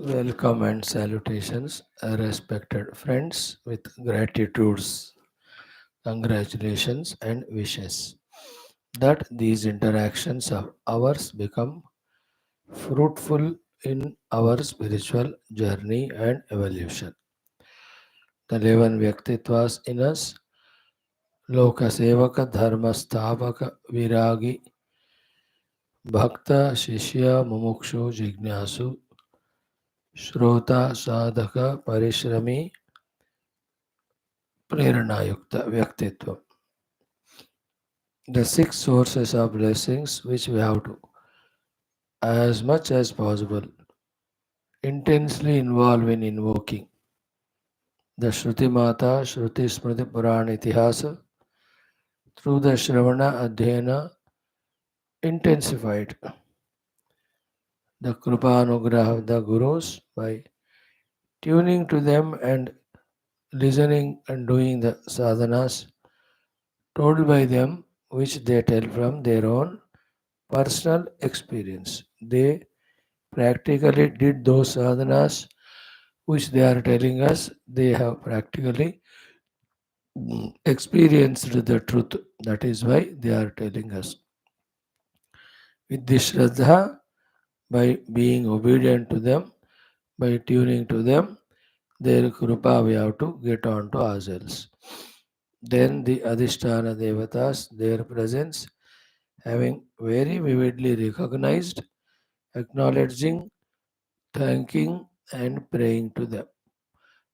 Welcome and salutations, respected friends, with gratitudes, congratulations, and wishes that these interactions of ours become fruitful in our spiritual journey and evolution. The 11 Vyaktitvas in us, Loka Sevaka, Dharma Sthavaka, Viragi, Bhakta, Shishya, Mumukshu, Jignasu, Shrota, Sadhaka, Parishrami, Preranayukta, Vyaktitva. The six sources of blessings which we have to, as much as possible, intensely involve in invoking. The Shruti Mata, Shruti Smriti Purana Itihasa, through the Shravana Adhyayana, intensified the Krupa Anugraha of the Gurus by tuning to them and listening and doing the sadhanas told by them, which they tell from their own personal experience. They practically did those sadhanas which they are telling us. They have practically experienced the truth. That is why they are telling us. With this Shraddha, by being obedient to them, by tuning to them, their Krupa we have to get on to ourselves. Then the Adhisthana Devatas, their presence, having very vividly recognized, acknowledging, thanking, and praying to them.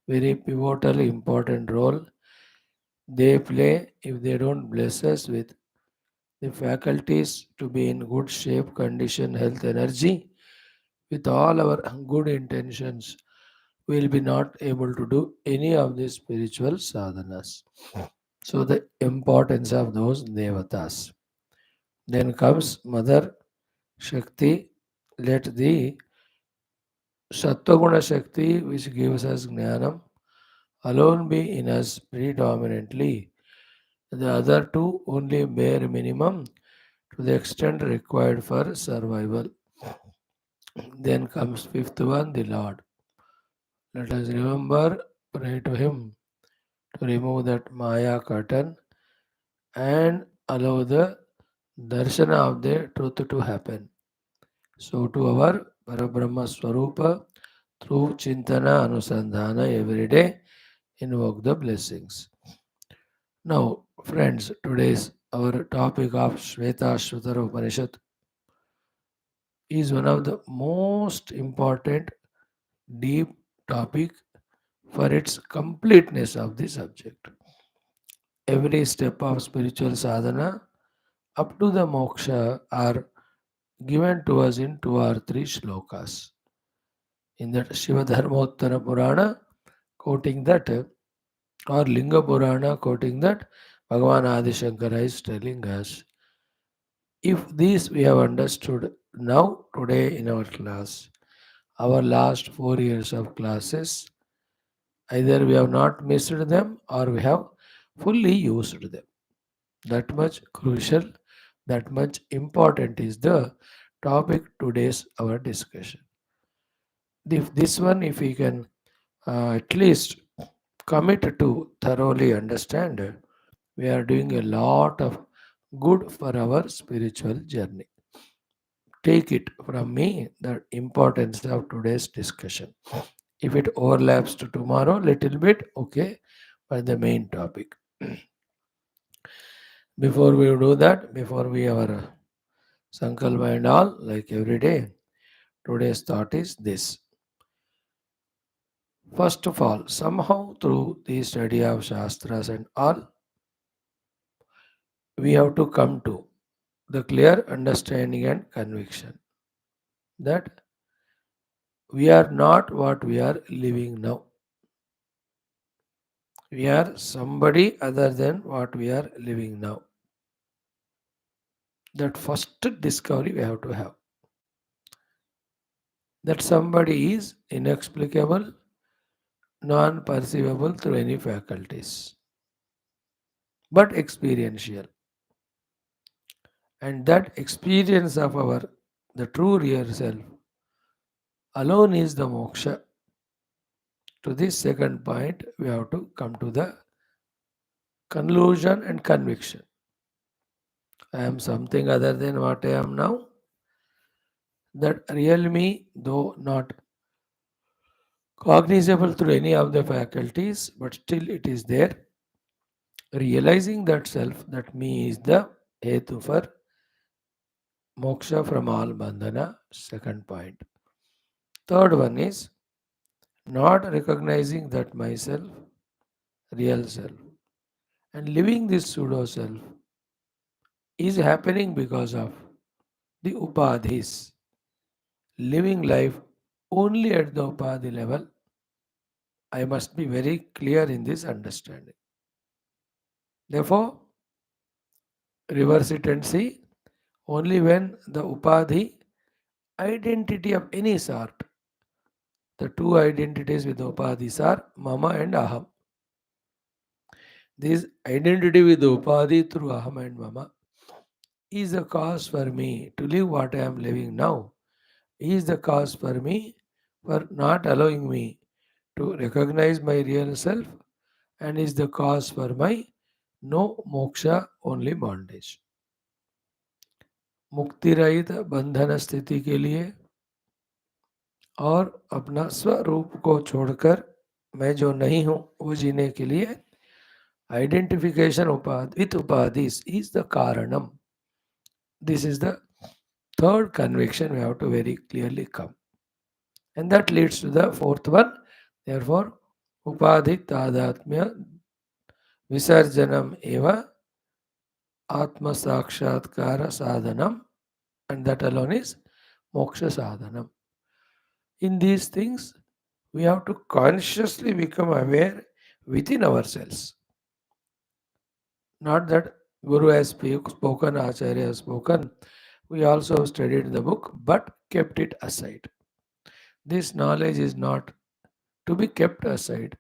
Very pivotal, important role they play if they don't bless us with the faculties to be in good shape, condition, health, energy, with all our good intentions, we will be not able to do any of these spiritual sadhanas. So, the importance of those devatas. Then comes Mother Shakti. Let the Sattva Shakti, which gives us Jnanam, alone be in us predominantly. The other two only bare minimum to the extent required for survival. Then comes fifth one, the Lord. Let us remember, pray to Him to remove that Maya curtain and allow the darshana of the truth to happen. So to our Parabrahma Swarupa, through Chintana Anusandhana every day, invoke the blessings. Now, friends, today's our topic of Shwethashwathara Upanishad is one of the most important deep topic for its completeness of the subject. Every step of spiritual sadhana up to the moksha are given to us in two or three shlokas. In that Shiva Dharmottara Purana, quoting that, or Linga Purana, quoting that, Bhagavan Adi Shankara is telling us, if these we have understood now, today in our class, our last 4 years of classes, either we have not missed them or we have fully used them. That much crucial, that much important is the topic today's our discussion. If this one, if we can at least commit to thoroughly understand, we are doing a lot of good for our spiritual journey. Take it from me the importance of today's discussion. If it overlaps to tomorrow, little bit, okay, but the main topic. Before we do that, before we our Sankalpa and all, like every day, today's thought is this. First of all, somehow through the study of Shastras and all, we have to come to the clear understanding and conviction that we are not what we are living now. We are somebody other than what we are living now. That first discovery we have to have. That somebody is inexplicable, non perceivable through any faculties, but experiential. And that experience of our the true real self alone is the moksha. To this second point, we have to come to the conclusion and conviction. I am something other than what I am now. That real me, though not cognizable through any of the faculties, but still it is there. Realizing that self, that me, is the hetu for moksha from all bandhana. Second point. Third one is not recognizing that myself, real self, and living this pseudo self is happening because of the upadhis. Living life only at the upadhi level, I must be very clear in this understanding. Therefore, reverse it and see, only when the upadhi, identity of any sort, the two identities with the upadhis are mama and aham. This identity with the upadhi through aham and mama is the cause for me to live what I am living now. Is the cause for me for not allowing me to recognize my real self, and is the cause for my no moksha, only bondage. मुक्ति रहित बंधन स्थिति के लिए और अपना स्वरूप को छोड़कर मैं जो नहीं हूं वो जीने के लिए identification with upadhis is the karanam. This is the third conviction we have to very clearly come. And that leads to the fourth one. Therefore, upadhi tadatmya visarjanam eva atma sakshatkara sadhanam, and that alone is moksha sadhanam. In these things, we have to consciously become aware within ourselves. Not that Guru has spoken, Acharya has spoken. We also studied the book but kept it aside. This knowledge is not to be kept aside.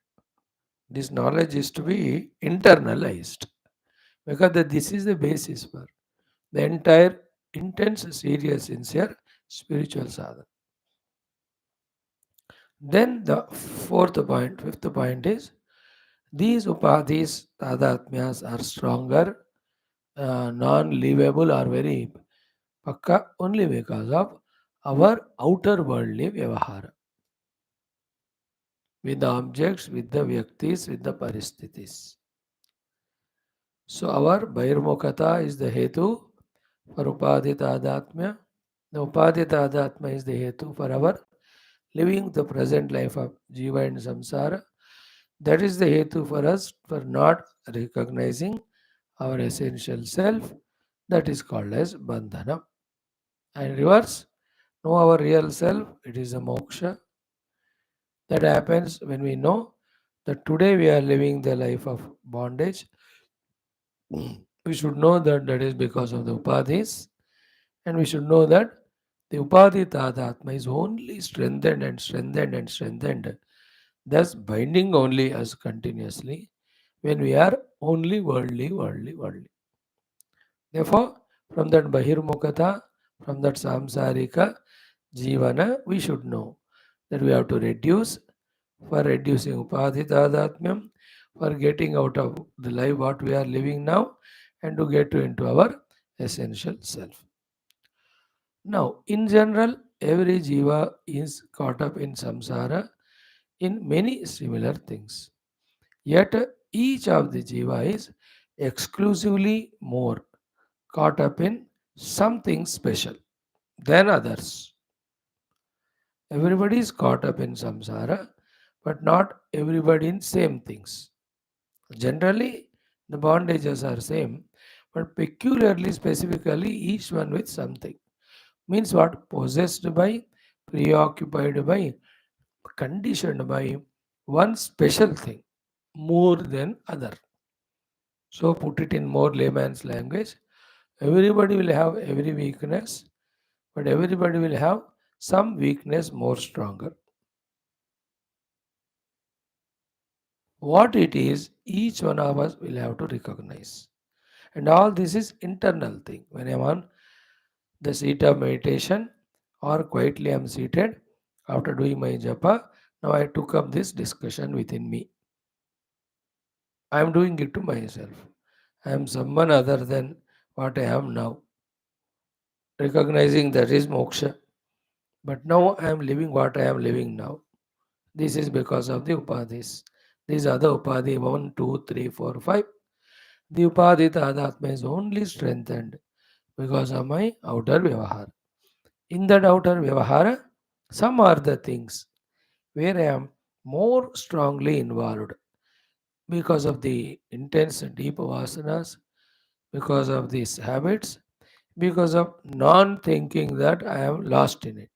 This knowledge is to be internalized, because this is the basis for the entire intense, serious, sincere spiritual sadhana. Then the fifth point is these upadhis, tadatmyas are stronger, non-livable or very pakka only because of our outer worldly vyavahara with the objects, with the vyaktis, with the paristhithis. So our Bhairmukata is the hetu for Upadhi Tadatmya. The Upadhi Tadatmya is the hetu for our living the present life of Jiva and Samsara. That is the hetu for us for not recognizing our essential self. That is called as Bandhana. And reverse, know our real self, it is a moksha. That happens when we know that today we are living the life of bondage. We should know that that is because of the upadhis, and we should know that the upadhi tadatma is only strengthened and strengthened and strengthened, thus binding only us continuously when we are only worldly, worldly, worldly. Therefore, from that bahirmukata, from that samsarika jivana, we should know that we have to reduce, for reducing upadhi tadatmyam, for getting out of the life what we are living now, and to get into our essential self. Now, in general, every jiva is caught up in samsara in many similar things. Yet, each of the jiva is exclusively more caught up in something special than others. Everybody is caught up in samsara, but not everybody in same things. Generally, the bondages are same, but peculiarly, specifically, each one with something. Means what? Possessed by, preoccupied by, conditioned by one special thing more than other. So put it in more layman's language. Everybody will have every weakness, but everybody will have some weakness more stronger. What it is, each one of us will have to recognize. And all this is internal thing. When I am on the seat of meditation or quietly I am seated, After doing my japa, now I took up this discussion within me. I am doing it to myself. I am someone other than what I am now. Recognizing that is moksha. But now I am living what I am living now. This is because of the upadhis. These are the upadhi 1, 2, 3, 4, 5. The upadhi tadatma is only strengthened because of my outer vyavahara. In that outer vyavahara, some are the things where I am more strongly involved because of the intense deep vasanas, because of these habits, because of non thinking that I am lost in it.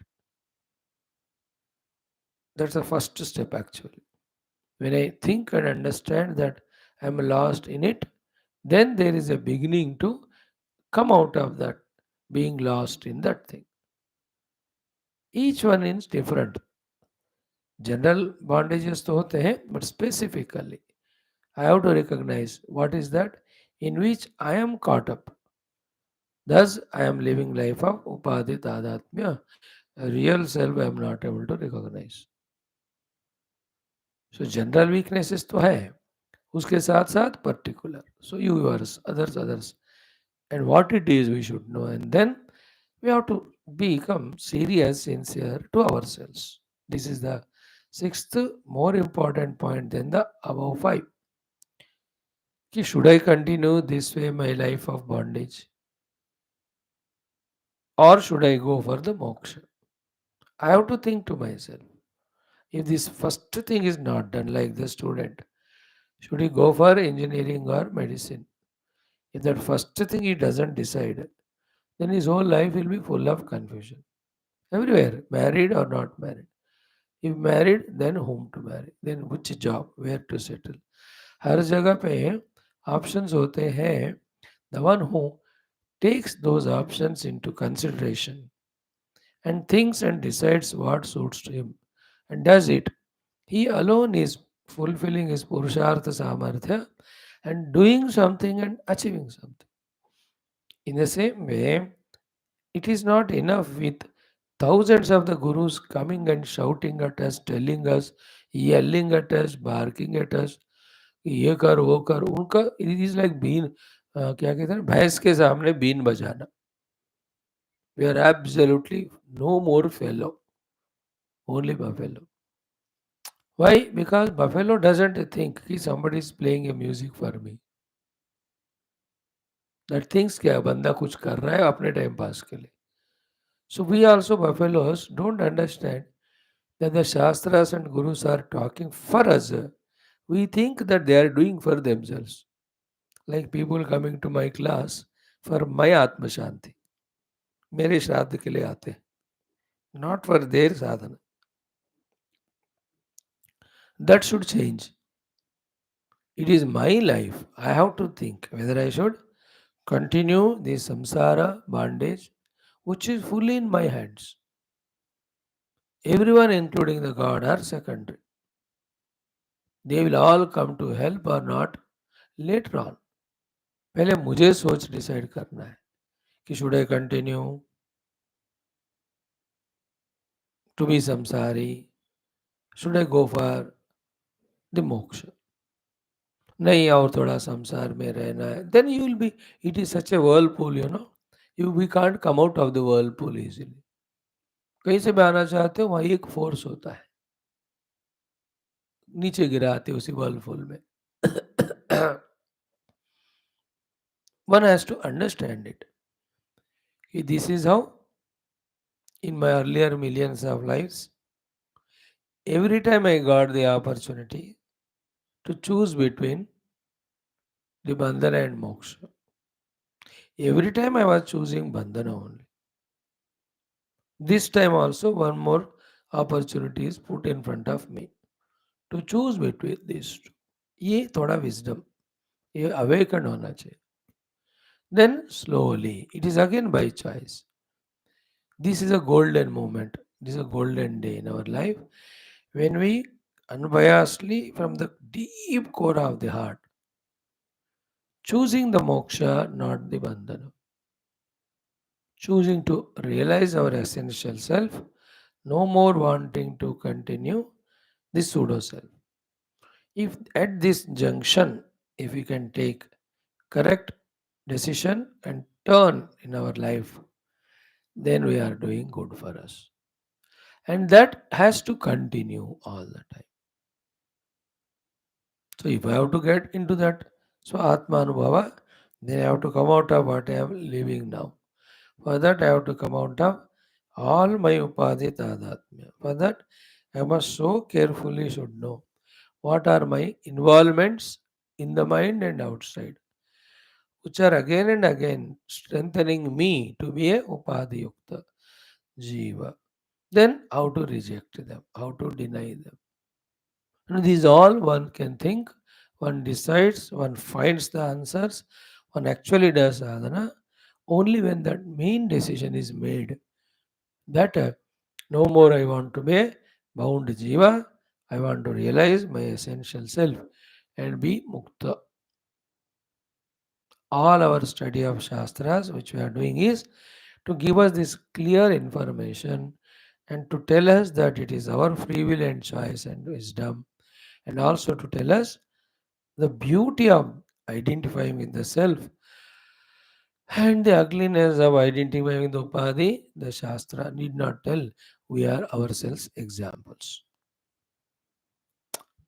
That's the first step actually. When I think and understand that I am lost in it, then there is a beginning to come out of that being lost in that thing. Each one is different. General bondages तो होते हैं but specifically I have to recognize what is that in which I am caught up. Thus I am living life of upadhi tadatmya. A real self I am not able to recognize. So general weaknesses तो है, उसके साथ साथ particular. So yours, others, and what it is we should know, and then we have to become serious, sincere to ourselves. This is the sixth more important point than the above five. Ki should I continue this way my life of bondage, or should I go for the moksha? I have to think to myself. If this first thing is not done, like the student, should he go for engineering or medicine? If that first thing he doesn't decide, then his whole life will be full of confusion. Everywhere, married or not married. If married, then whom to marry, then which job, where to settle. हर जगह पे options होते हैं. The one who takes those options into consideration and thinks and decides what suits to him and does it, he alone is fulfilling his purushartha samarthya and doing something and achieving something. In the same way, it is not enough with thousands of the gurus coming and shouting at us, telling us, yelling at us, barking at us, ये कर वो कर उनका it is like been क्या कहते हैं भैंस के सामने बीन बजाना. We are absolutely no more fellow, only buffalo. Why? Because buffalo doesn't think कि somebody is playing a music for me. That thinks क्या बंदा कुछ कर रहा है अपने टाइम पास के लिए. So we also buffaloes don't understand that the Shastras and Gurus are talking for us. We think that they are doing for themselves. Like people coming to my class for my Atma Shanti. मेरे श्राद्ध के लिए आते हैं. Not for their sadhana. That should change. It is my life. I have to think whether I should continue the samsara bondage, which is fully in my hands. Everyone, including the God, are secondary. They will all come to help or not later on. पहले मुझे सोच decide करना है कि should I continue to be संसारी, should I go for the moksha, नहीं और थोड़ा संसार में रहना है, then you will be, it is such a whirlpool, you know, you we can't come out of the whirlpool easily. कहीं से भी आना चाहते हो वहीं एक फोर्स होता है, नीचे गिराते उसी वर्लपूल में. One has to understand it. This is how, in my earlier millions of lives, every time I got the opportunity to choose between the bandhana and moksha, every time I was choosing bandhana only. This time also, one more opportunity is put in front of me to choose between these two. ये थोड़ा wisdom, ये awakened होना चाहिए. Then slowly, it is again by choice. This is a golden moment. This is a golden day in our life when we unbiasedly, from the deep core of the heart, choosing the moksha, not the bandhana. Choosing to realize our essential self, No more wanting to continue this pseudo self. If at this junction, if we can take correct decision and turn in our life, then we are doing good for us. And that has to continue all the time. So if I have to get into that, so Atma Anubhava, then I have to come out of what I am living now. For that I have to come out of all my upadhi tadatmya. For that I must so carefully should know what are my involvements in the mind and outside, which are again and again strengthening me to be a upadhi yukta jiva. Then how to reject them, how to deny them. These all one can think, one decides, one finds the answers, one actually does sadhana only when that main decision is made that no more I want to be a bound jiva, I want to realize my essential self and be mukta. All our study of Shastras, which we are doing, is to give us this clear information and to tell us that it is our free will and choice and wisdom, and also to tell us the beauty of identifying with the self and the ugliness of identifying with the upadhi. The Shastra need not tell, we are ourselves examples.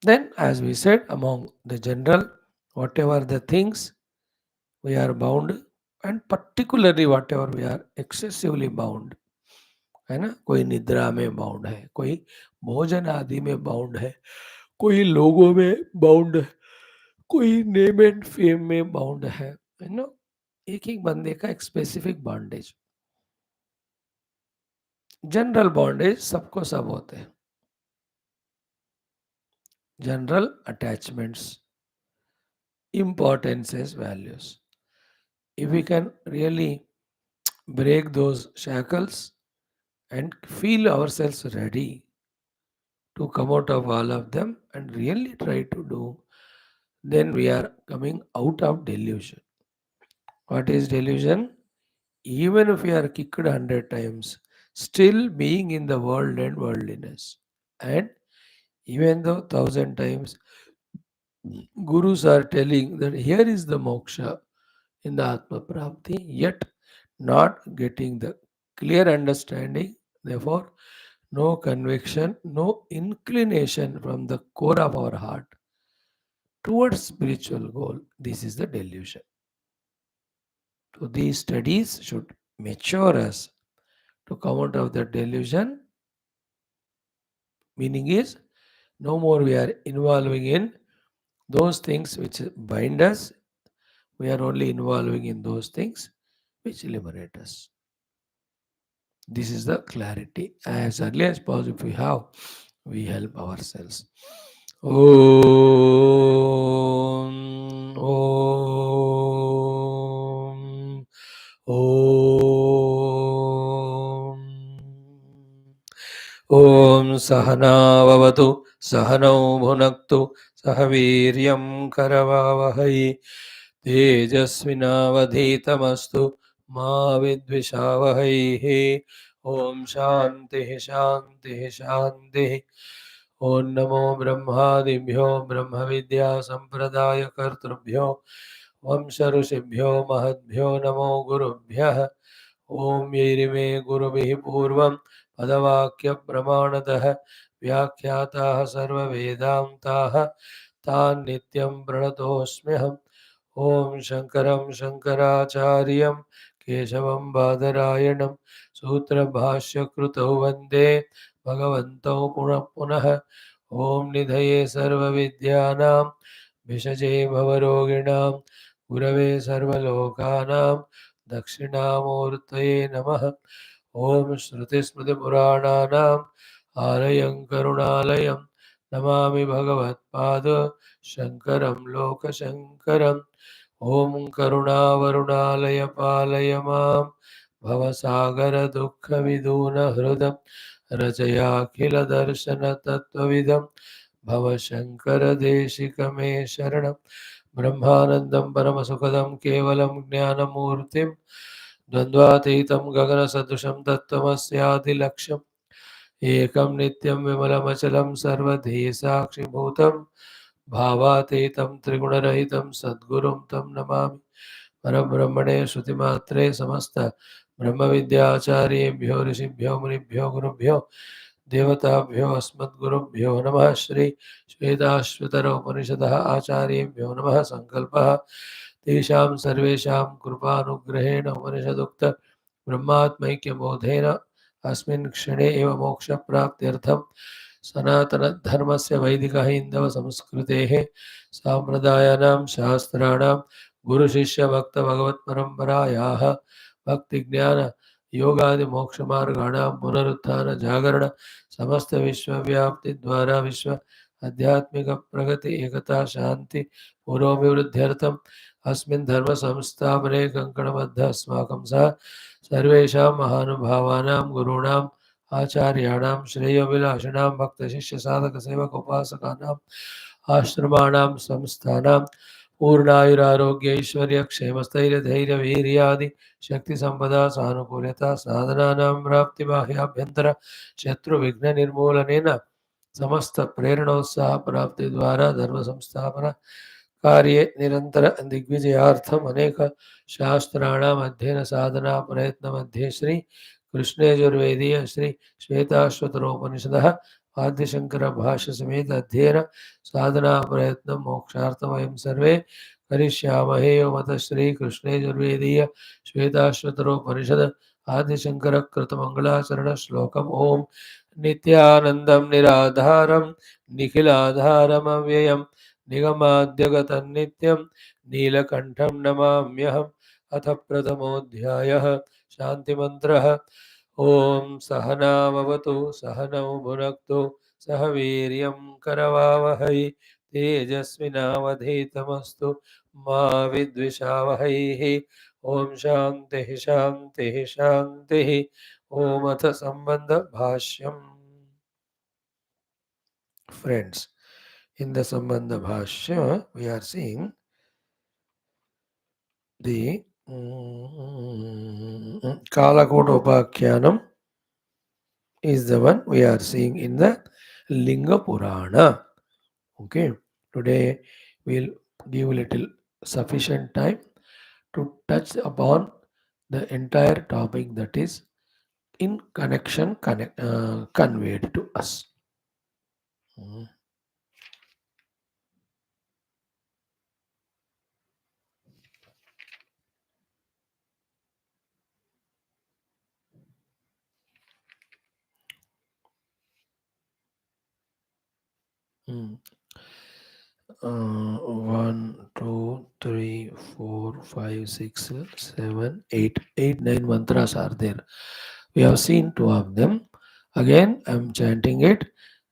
Then, as we said, among the general, whatever the things we are bound, and particularly whatever we are excessively bound, है ना, कोई निद्रा में bound है, कोई भोजन आदि में बाउंड है, कोई लोगों में बाउंड है, कोई नेम एंड फेम में बाउंड है, यू नो, एक एक बंदे का एक स्पेसिफिक बॉन्डेज, जनरल बॉन्डेज सबको सब होते हैं, general attachments, importances, values. If we can really break those shackles and feel ourselves ready to come out of all of them and really try to do, then we are coming out of delusion. What is delusion? Even if we are kicked 100 times, still being in the world and worldliness. And even though 1,000 times gurus are telling that here is the moksha in the Atma Prapti, yet not getting the clear understanding, therefore, no conviction, no inclination from the core of our heart towards spiritual goal. This is the delusion. So these studies should mature us to come out of the delusion. Meaning is no more we are involving in those things which bind us. We are only involving in those things which liberate us. This is the clarity. As early as possible, if we have, we help ourselves. Om, Om, Om. Om Sahana Vavatu, Sahano Bhunaktu, Sahaviryam Karavavahai, Tejasvinavadhitamastu, Ma Vidvishavahai. Om Shanti Shanti Shanti. Om Namo Brahmadibhyo Brahma Vidya Sampradaya Kartrubhyo Vamsha Rushibhyo Mahadbhyo Namo Gurubhyah. Om Yerime Gurubihi Purvam Padavakya Pramanatah Vyakhyatāh Sarva Vedantāh Tān Nityam Pranatosmyaham. Om Shankaram Shankaracharyam Keshavam Badarayanam Sutra Bhashya Krutau Vande Bhagavantau Punah Punah. Om Nidhaye Sarva Vidyanam Vishaje Bhavaroginam Gurave Sarva Lokanam Dakshinamurtaye Namaha. Om Shruti Smriti Purananam Alayam Karunalayam Namami Bhagavat Pada Shankaram Loka Shankaram. Om Karunavarunalayya Palaya Mam Bhavasagara Dukkha Viduna Hrudam Rajaya Khila Darshana Tattvavidam Bhavashankara Deshikame Sharanam Brahmanandam Paramasukadam Kevalam Jnanamurtim Dvandvatītam Gagana Sadusham Tattvamasyaadi Laksham एकं नित्यं विमलमचलं सर्वधी साक्षिभूतं भावातीतं त्रिगुणरहितं सद्गुरुं तं नमामि। परब्रह्मणे श्रुतिमात्रे समस्त ब्रह्मविद्याचार्येभ्यो ऋषिभ्यो मुनिभ्यो गुरुभ्यो देवताभ्यो अस्मद्गुरुभ्यो नमः। श्री श्वेताश्वतर उपनिषदः आचार्येभ्यो नमः। संकल्पः तेषां सर्वेषां कृपानुग्रहेण उपनिषदुक्त ब्रह्मात्मैक्यबोधेन अस्मिन् क्षणे एव मोक्षप्राप्त्यर्थं सनातनधर्मस्य वैदिकहैन्दवसंस्कृतेः साम्प्रदायानां शास्त्राणां गुरुशिष्यभक्तभगवत्परम्परायाः भक्तिज्ञान योगादिमोक्षमार्गाणां पुनरुत्थान जागरण समस्त विश्वव्याप्तिद्वारा विश्व आध्यात्मिक प्रगति एकता शांति पुरोभिवृद्ध्यर्थम् अस्मिन् धर्म संस्थापने कङ्कणबद्ध अस्माकं सह सर्वेषां महानुभावानां गुरूणाम् आचार्याणां श्रेयोभिलाषिणां भक्तशिष्यसाधकसेवकोपासकानाम् आश्रमाणां संस्थानां पूर्णायुरारोग्य ऐश्वर्य क्षेमस्थैर्यधैर्यवीर्यादि शक्तिसम्पदा सानुकूल्यता साधनानां प्राप्तिबाह्याभ्यन्तर शत्रुविघ्ननिर्मूलनेन समस्त प्रेरणोत्साह प्राप्ति द्वारा धर्म संस्थापन कार्ये निरंतर दिग्विजयार्थम अनेक शास्त्राणाम अध्ययन साधना प्रयत्न मध्ये श्री कृष्णयजुर्वेदीय श्री श्वेताश्वतरोपनिषदः आद्यशंकर भाष्य समेत अध्ययन साधना प्रयत्न मोक्षार्थम वयं सर्वे करिष्यामहे। मत श्री कृष्णयजुर्वेदीय श्वेताश्वतरोपनिषद आद्यशंकर कृतमंगलाचरण श्लोकम ओम नित्यानंदं निराधारं निखिलाधारमव्ययम् निगमाद्यगतन्नित्यं नीलकण्ठं नमाम्यहम्। अथ प्रथमोऽध्यायः शान्तिमन्त्रः। ॐ सहनाववतु सहनौ भुनक्तु सह वीर्यं करवावहै तेजस्विनावधीतमस्तु मा विद्विषावहैः। ॐ शान्तिः शान्तिः शान्तिः। ॐ अथ सम्बन्धभाष्यम्। Friends, in the Sambandha Bhashya, we are seeing the Kalakota Upakhyanam is the one we are seeing in the Linga Purana. Okay, today we'll give a little sufficient time to touch upon the entire topic that is in connection conveyed to us. Mm. Mm. 1, 2, 3, 4, 5, 6, 7, 8. 8, 9 mantras are there. We have seen two of them. Again, I am chanting it,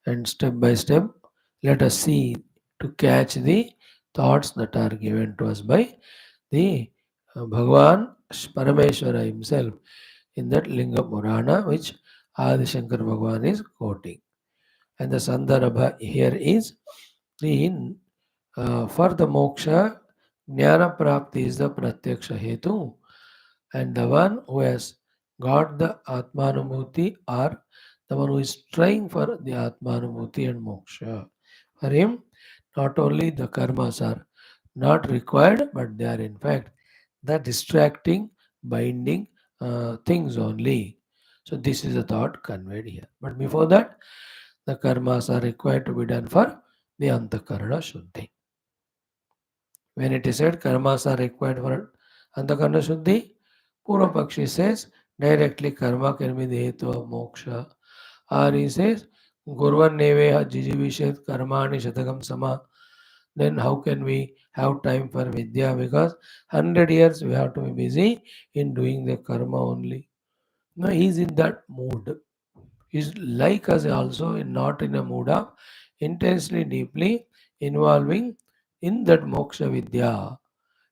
and step by step, let us see to catch the thoughts that are given to us by the Bhagavan Parameshwara himself in that Linga Purana, which Adi Shankar Bhagavan is quoting. And the Sandarbha here is the for the moksha, jnana prapti is the pratyaksha hetu, and the one who has got the atmanumurti or the one who is trying for the atmanumurti and moksha. For him, not only the karmas are not required, but they are in fact the distracting, binding things only. So this is the thought conveyed here. But before that, the karmas are required to be done for the antakarana shuddhi. When it is said karmas are required for antakarana shuddhi, Purva Pakshi says directly karma can be the hetu of moksha. Or he says Gurvan neveha jijivishet karmani shatakam sama. Then how can we have time for vidya? Because 100 years we have to be busy in doing the karma only. No, he is in that mood. He is like us also not in a mood of intensely deeply involving in that moksha vidya,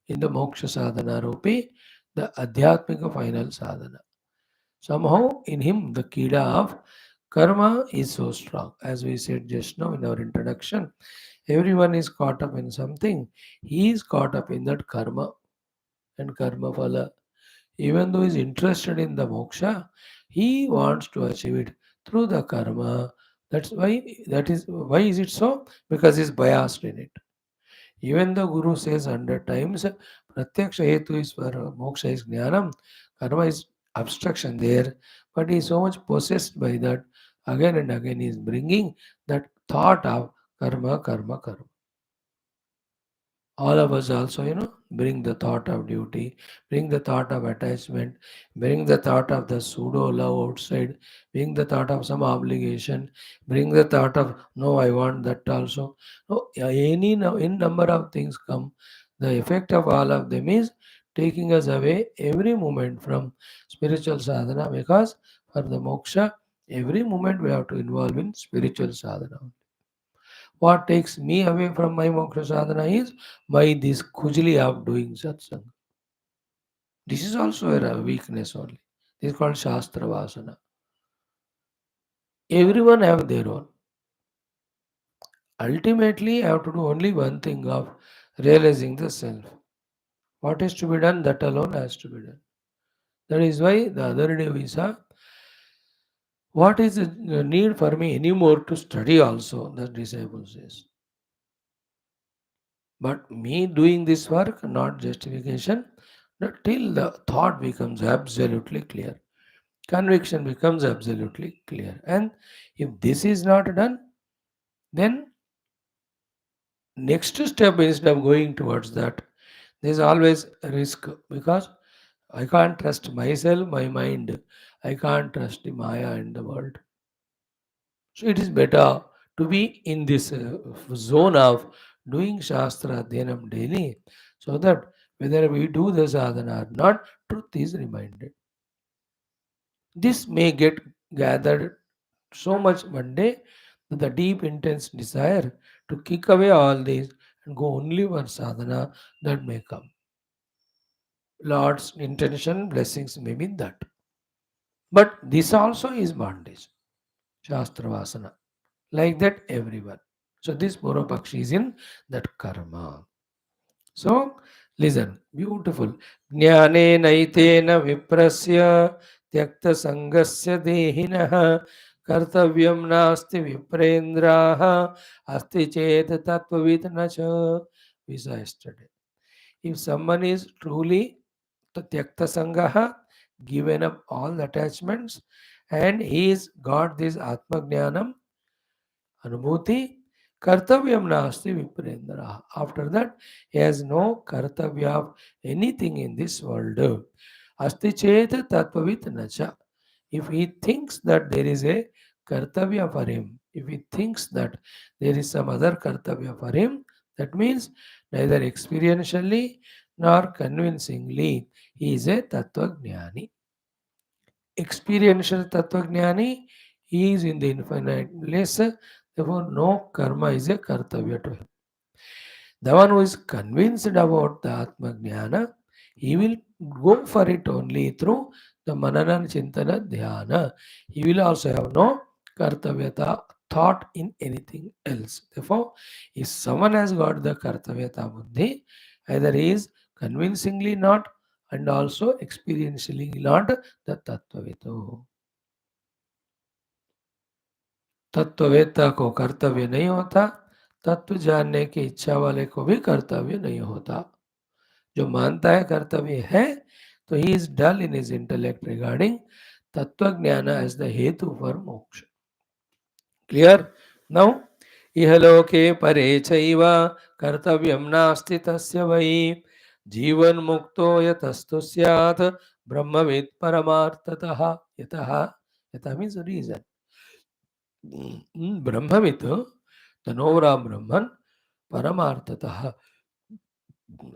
in the moksha sadhana rupi, the adhyatmika final sadhana. Somehow in him the kida of karma is so strong. As we said just now in our introduction, everyone is caught up in something. He is caught up in that karma and karma phala. Even though he is interested in the moksha, he wants to achieve it through the karma. That is why is it so? Because he's biased in it. Even the Guru says 100 times, Pratyaksha Hetu is for moksha is jnanam, karma is abstraction there, but he is so much possessed by that. Again and again he is bringing that thought of karma, karma, karma. All of us also, bring the thought of duty, bring the thought of attachment, bring the thought of the pseudo love outside, bring the thought of some obligation, bring the thought of no, I want that also. No, any in number of things come. The effect of all of them is taking us away every moment from spiritual sadhana, because for the moksha, every moment we have to involve in spiritual sadhana. What takes me away from my moksha sadhana is by this kujli of doing satsang. This is also a weakness only. This is called Shastra Vasana. Everyone have their own. Ultimately, I have to do only one thing of realizing the self. What is to be done, that alone has to be done. That is why the other day we saw, what is the need for me anymore to study also, the disciple says. But me doing this work, not justification, not till the thought becomes absolutely clear. Conviction becomes absolutely clear. And if this is not done, then next step instead of going towards that, there is always a risk, because I can't trust myself, my mind. I can't trust the Maya and the world. So it is better to be in this zone of doing Shastra Adhyanam daily, so that whether we do the sadhana or not, truth is reminded. This may get gathered so much one day that the deep intense desire to kick away all this and go only for sadhana, that may come. Lord's intention, blessings may be that. But this also is bondage, Shastra Vasana. Like that, everyone. So this Purvapakshi is in that karma. So listen, beautiful. Jnane naitena viprasya tyakta sangasya dehinah kartavyam nasti viprendra asti chet tattvavid nacha. We saw yesterday. If someone is truly tyakta sangaha, given up all attachments, and he is got this atma jnanam, Anubhuti, kartavyam nasti viprendra. After that, he has no kartavya of anything in this world. Asti chet tatvavit nacha. If he thinks that there is a kartavya for him, if he thinks that there is some other kartavya for him, that means neither experientially nor convincingly he is a tattva jnani. Experiential Tattva-jnani, he is in the infinite bliss, therefore no karma is a kartavya to him. The one who is convinced about the Atma Jnana, he will go for it only through the Manana Chintana Dhyana. He will also have no kartavyata thought in anything else. Therefore, if someone has got the kartavyata buddhi, either he is convincingly not and also experientially not the tattvavitu. तत्ववेत्ता को कर्तव्य नहीं होता, तत्व जानने की इच्छा वाले को भी कर्तव्य नहीं होता. जो मानता है कर्तव्य है, तो he is dull in his intellect regarding tattva jnana as the hetu for moksha. Clear now? इहलोके परे चैव कर्तव्यं नास्ति तस्य वै जीवन मुक्तो यतस्तु स्यात् ब्रह्मवित् परमार्थतः. यतः, यतः मीन्स रीजन. ब्रह्मवित्, the knower of Brahman, Paramartatah,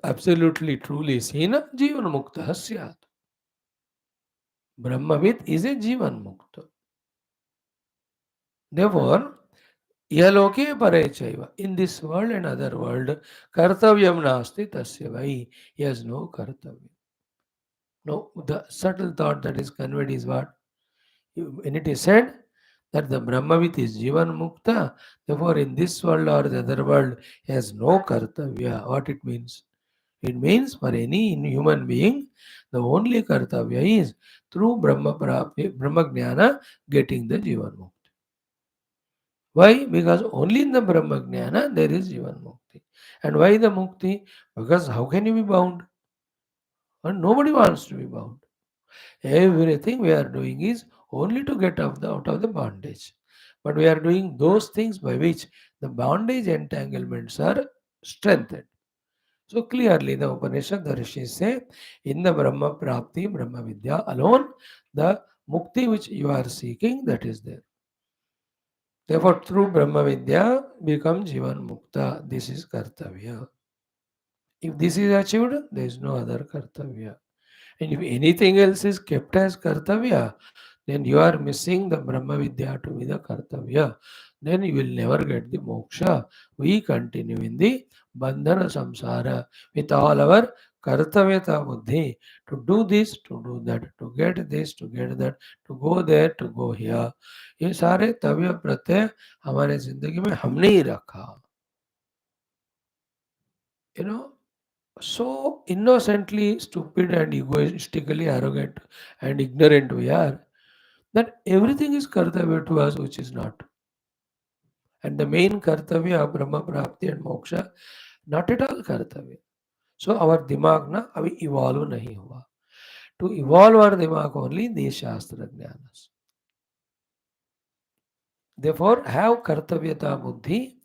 absolutely truly seen, Jivan Mukta Syat. Brahmavid is a Jivan Mukta. Therefore, Yaloke Parechaiva, in this world and other world, Kartavyam Nasti Tasya Vai, he has no Kartavya. No, the subtle thought that is conveyed is what? When it is said that the Brahmavit is Jivan Mukta, therefore in this world or the other world, he has no Kartavya. What it means? It means for any human being, the only kartavya is through Brahma Jnana getting the Jivan Mukti. Why? Because only in the Brahma Jnana there is Jivan Mukti. And why the Mukti? Because how can you be bound? And nobody wants to be bound. Everything we are doing is only to get out of the bondage. But we are doing those things by which the bondage entanglements are strengthened. So clearly the Upanishad, the Rishis say, in the Brahma Prapti, Brahma Vidya alone, the Mukti which you are seeking, that is there. Therefore, through Brahma Vidya, become Jivan Mukta. This is Kartavya. If this is achieved, there is no other Kartavya. And if anything else is kept as Kartavya, then you are missing the Brahma Vidya to be the Kartavya. Then you will never get the moksha. We continue in the Bandhana Samsara with all our Kartavyata Buddhi to do this, to do that, to get this, to get that, to go there, to go here. ये सारे तव्य प्रत्यय हमारे जिंदगी में हमने ही रखा. You know, so innocently stupid and egoistically arrogant and ignorant we are that everything is kartavya to us which is not. And the main kartavya of Brahma Prapti and Moksha, not at all kartavya. So our dimag na abhi evolve nahi hua. To evolve our dimag only these Shastra Jnanas. Therefore, have kartavyata buddhi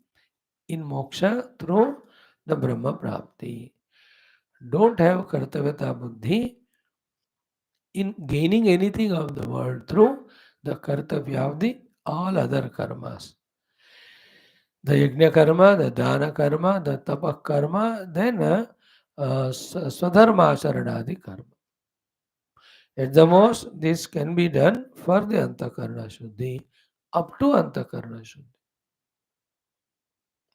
in moksha through the Brahma Prapti. Don't have kartavyata buddhi in gaining anything of the world through the kartavya of the all other karmas. The yajna karma, the dana karma, the tapa karma, then swadharma saranadi karma. At the most, this can be done for the antakarna shuddhi, up to antakarna shuddhi.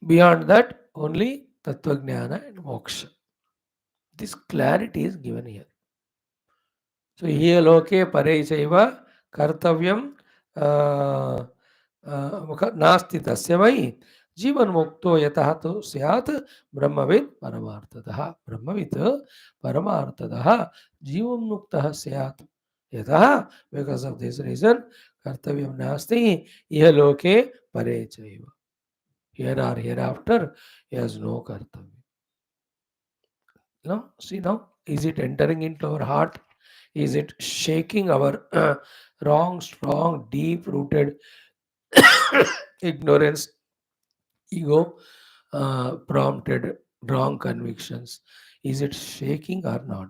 Beyond that, only tattva jnana and moksha. This clarity is given here. So here loke pare chaiva kartavyam नास्ति तस्य वै जीवन मुक्तो यतः तो स्यात् ब्रह्मविद परमार्थतः ब्रह्मविद परमार्थतः जीवन मुक्तः स्यात् यतः because of this reason Kartavyam नास्ति इह लोके परे चैव here or hereafter he has no kartavya. No, see now, is it entering into our heart? Is it shaking our wrong, strong, deep rooted ignorance, ego prompted wrong convictions? Is it shaking or not?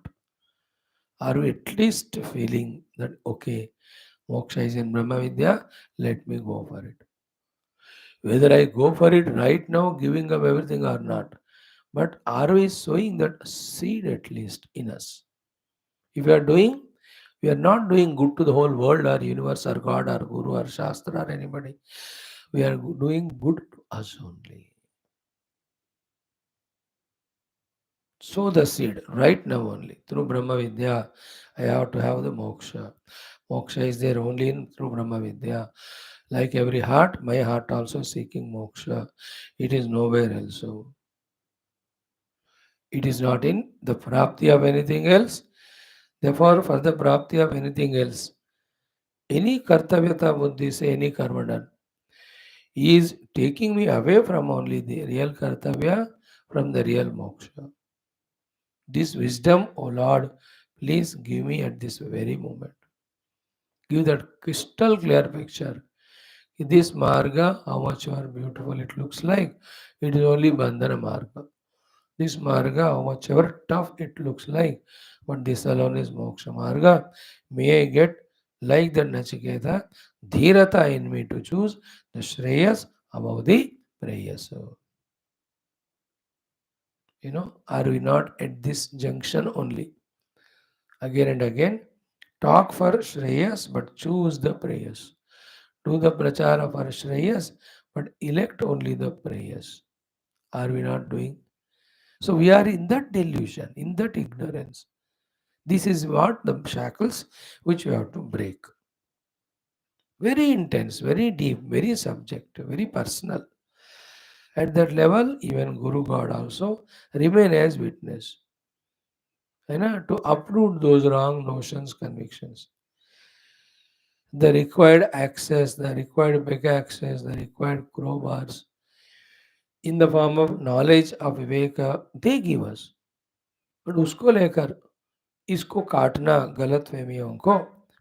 Are we at least feeling that, okay, moksha is in Brahma Vidya, let me go for it? Whether I go for it right now, giving up everything or not, but are we sowing that seed at least in us? If we are doing, we are not doing good to the whole world or universe or God or Guru or Shastra or anybody. We are doing good to us only. Sow the seed right now only. Through Brahma Vidya, I have to have the moksha. Moksha is there only in through Brahma Vidya. Like every heart, my heart also seeking moksha. It is nowhere else. So it is not in the prapti of anything else. Therefore, for the prapti of anything else, any kartavyata buddhi, say any karma done, is taking me away from only the real kartavya, from the real moksha. This wisdom, O Lord, please give me at this very moment. Give that crystal clear picture. This marga, how much more beautiful it looks like, it is only bandhana marga. This marga, how much ever tough it looks like, but this alone is moksha marga. May I get like the Nachiketa, dhirata in me to choose the Shreyas above the Preyas. Are we not at this junction only? Again and again, talk for Shreyas, but choose the prayers. Do the prachara for Shreyas, but elect only the prayers. Are we not doing? So we are in that delusion, in that ignorance. This is what the shackles which we have to break. Very intense, very deep, very subjective, very personal. At that level, even Guru God also remain as witness. है ना, to uproot those wrong notions, convictions. The required access, the required big access, the required crowbars in the form of knowledge of Viveka, they give us. But उसको लेकर इसको काटना गलत फहमियों को,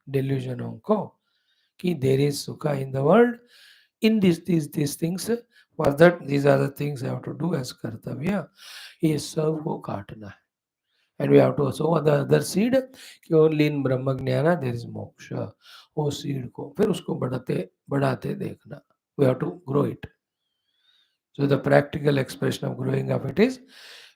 डिल्यूजनों को, कि there is sukha in the world in this things, for that these are the things I have to do as kartavya, ये सब को काटना है. And we have to sow the other seed कि only in brahma gyan there is मोक्ष. वो seed को फिर उसको बढ़ाते बढ़ाते देखना. We have to grow it. So the practical expression of growing up it is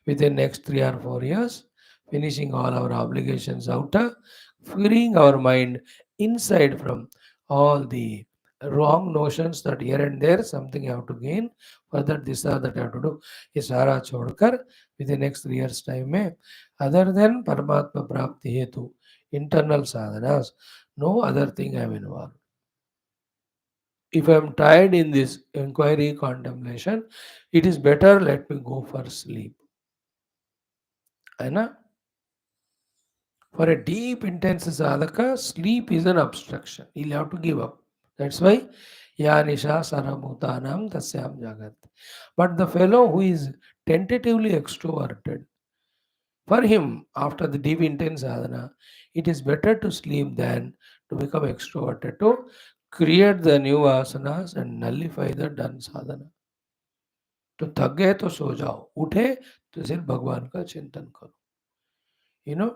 within next 3 or 4 years, finishing all our obligations outer, freeing our mind inside from all the wrong notions that here and there something you have to gain. Further this or that you have to do. ये सारा छोड़कर within next 3 years time में other than परमात्मा प्राप्ति हेतु internal sadhanas, no other thing I am involved. If I am tired in this inquiry contemplation, it is better let me go for sleep. है ना? For a deep intense sadhaka, sleep is an obstruction. He'll have to give up. That's why ya nisha sarabhutanam tasyam jagat. But the fellow who is tentatively extroverted, for him, after the deep intense sadhana, it is better to sleep than to become extroverted, to create the new asanas and nullify the done sadhana. तो थक गए तो सो जाओ, उठे तो सिर्फ भगवान का चिंतन करो. You know,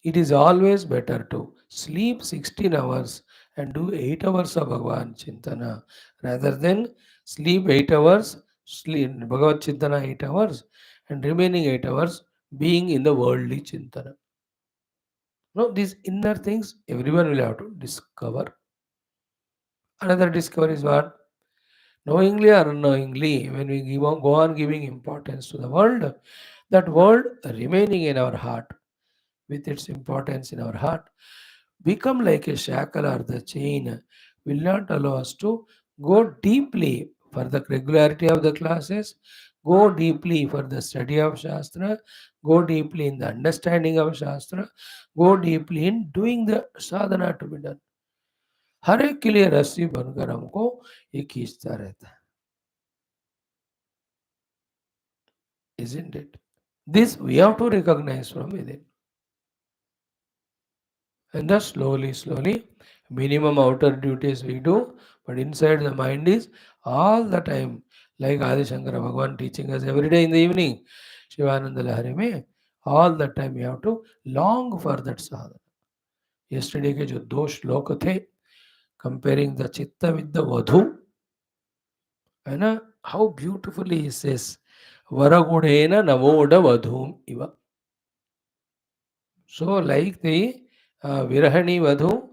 it is always better to sleep 16 hours and do 8 hours of Bhagavan Chintana rather than sleep 8 hours, sleep Bhagavad Chintana 8 hours, and remaining 8 hours being in the worldly Chintana. No, these inner things everyone will have to discover. Another discovery is what? Knowingly or unknowingly, when we go on giving importance to the world, that world remaining in our heart, with its importance in our heart, become like a shackle or the chain, will not allow us to go deeply for the regularity of the classes, go deeply for the study of Shastra, go deeply in the understanding of Shastra, go deeply in doing the sadhana to be done. हर एक के लिए रस्सी बनकर हमको ये खींचता रहता है. Isn't it? This we have to recognize from within. And thus slowly, minimum outer duties we do, but inside the mind is all the time, like Adi Shankara Bhagavan teaching us every day in the evening, Shivananda Lahari mein, all the time you have to long for that sadhana. Yesterday के जो दो श्लोक थे, comparing the chitta with the vadhu, है ना, how beautifully he says, Varagudena namoda vadhum iva. So like the Virahani vadhu,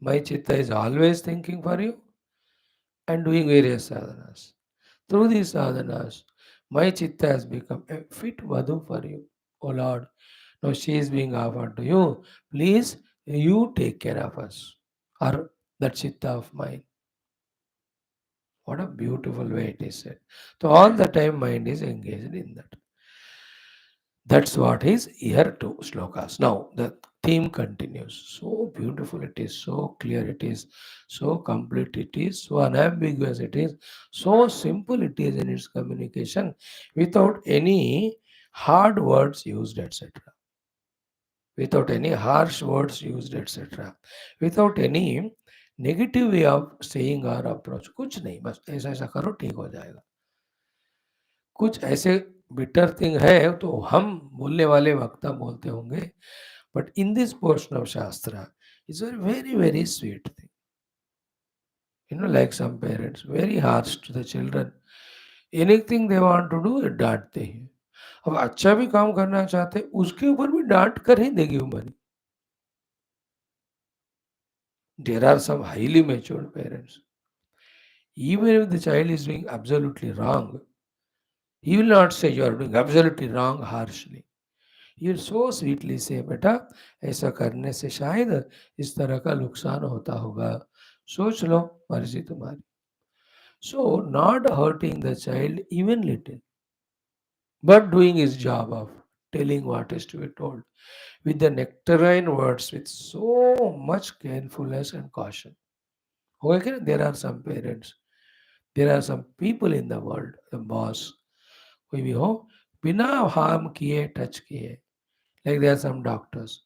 my chitta is always thinking for you and doing various sadhanas. Through these sadhanas, my chitta has become a fit vadhu for you. Oh Lord, now she is being offered to you. Please, you take care of us. Or that chitta of mine. What a beautiful way it is said. So all the time mind is engaged in that. That's what is here to slokas. Now the theme continues. So beautiful it is, so clear it is, so complete it is, so unambiguous it is, so simple it is in its communication without any hard words used, etc. Without any harsh words used, etc. Without any negative way of saying or approach. कुछ नहीं, बस ऐसा ऐसा करो ठीक हो जाएगा. कुछ ऐसे बिटर थिंग है तो हम बोलने वाले वक्ता बोलते होंगे, but in this portion of shastra is a very very sweet thing. Like some parents very harsh to the children, anything they want to do डांटते हैं. अब अच्छा भी काम करना चाहते उसके ऊपर भी डांट कर ही देगी उम्र. There are some highly matured parents, even if the child is doing absolutely wrong, he will not say you are doing absolutely wrong harshly. ये सो स्वीटली से बेटा ऐसा करने से शायद इस तरह का नुकसान होता होगा, सोच लो, मर्जी तुम्हारी. So not hurting the child even little, but doing his job of telling what is to be told with the nectarine words with so much carefulness and caution. Okay, there are some parents, there are some people in the world, the boss, कोई भी हो, बिना harm किए touch किए, like there are some doctors,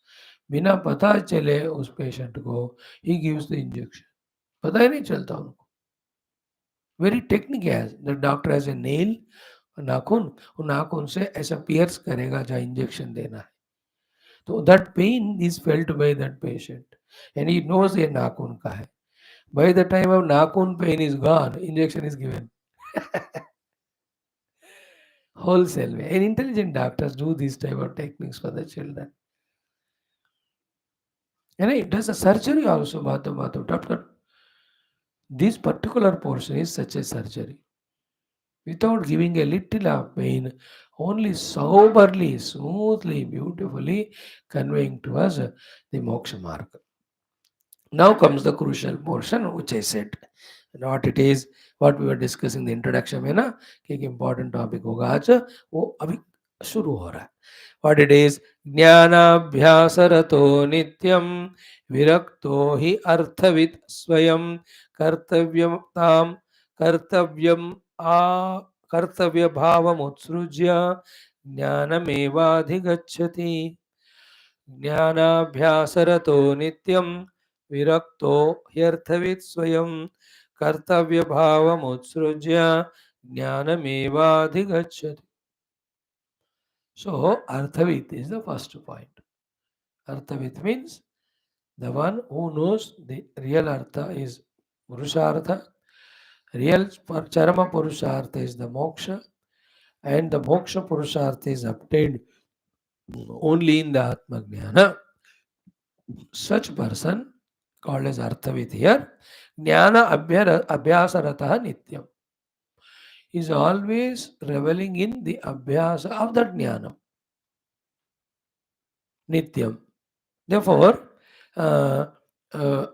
बिना पता चले उस पेशेंट को he gives the injection, पता ही नहीं चलता उनको. वेरी टेक्निक है, the doctor as a nail, नाखून, वो नाखून से ऐसा पियर्स करेगा जहाँ इंजेक्शन देना है. तो that pain is felt by that patient and he knows ये नाखून का है. बाय द टाइम ऑफ नाखून pain is gone, injection is given. Wholesale way. And intelligent doctors do these type of techniques for the children. And it does a surgery also, Madhav. This particular portion is such a surgery. Without giving a little of pain, only soberly, smoothly, beautifully conveying to us the moksha mark. Now comes the crucial portion, which I said. What it is, what we were discussing in the introduction में ना कि एक important topic होगा आज, वो अभी शुरू हो रहा है. What it is, ज्ञानाभ्यासरतो नित्यं विरक्तो हि अर्थवित् स्वयं कर्तव्यं ताम कर्तव्यम आ कर्तव्य भावमुत्सृज्य ज्ञानमेवाधिगच्छति. ज्ञानाभ्यासरतो नित्यं विरक्तो ह्यर्थवित् स्वयं कर्तव्य भावमुत्सृज्य ज्ञानमेवाधिगच्छति. So Arthavit is the first point. Arthavit means the one who knows the real Artha is Purushartha, real Charama Purushartha is the Moksha, and the Moksha Purushartha is obtained only in the Atma Jnana. Such person called as Arthavit here, Jnana Abhyasarataha Nityam, is always reveling in the Abhyasa of that Jnana. Nityam. Therefore, uh, uh,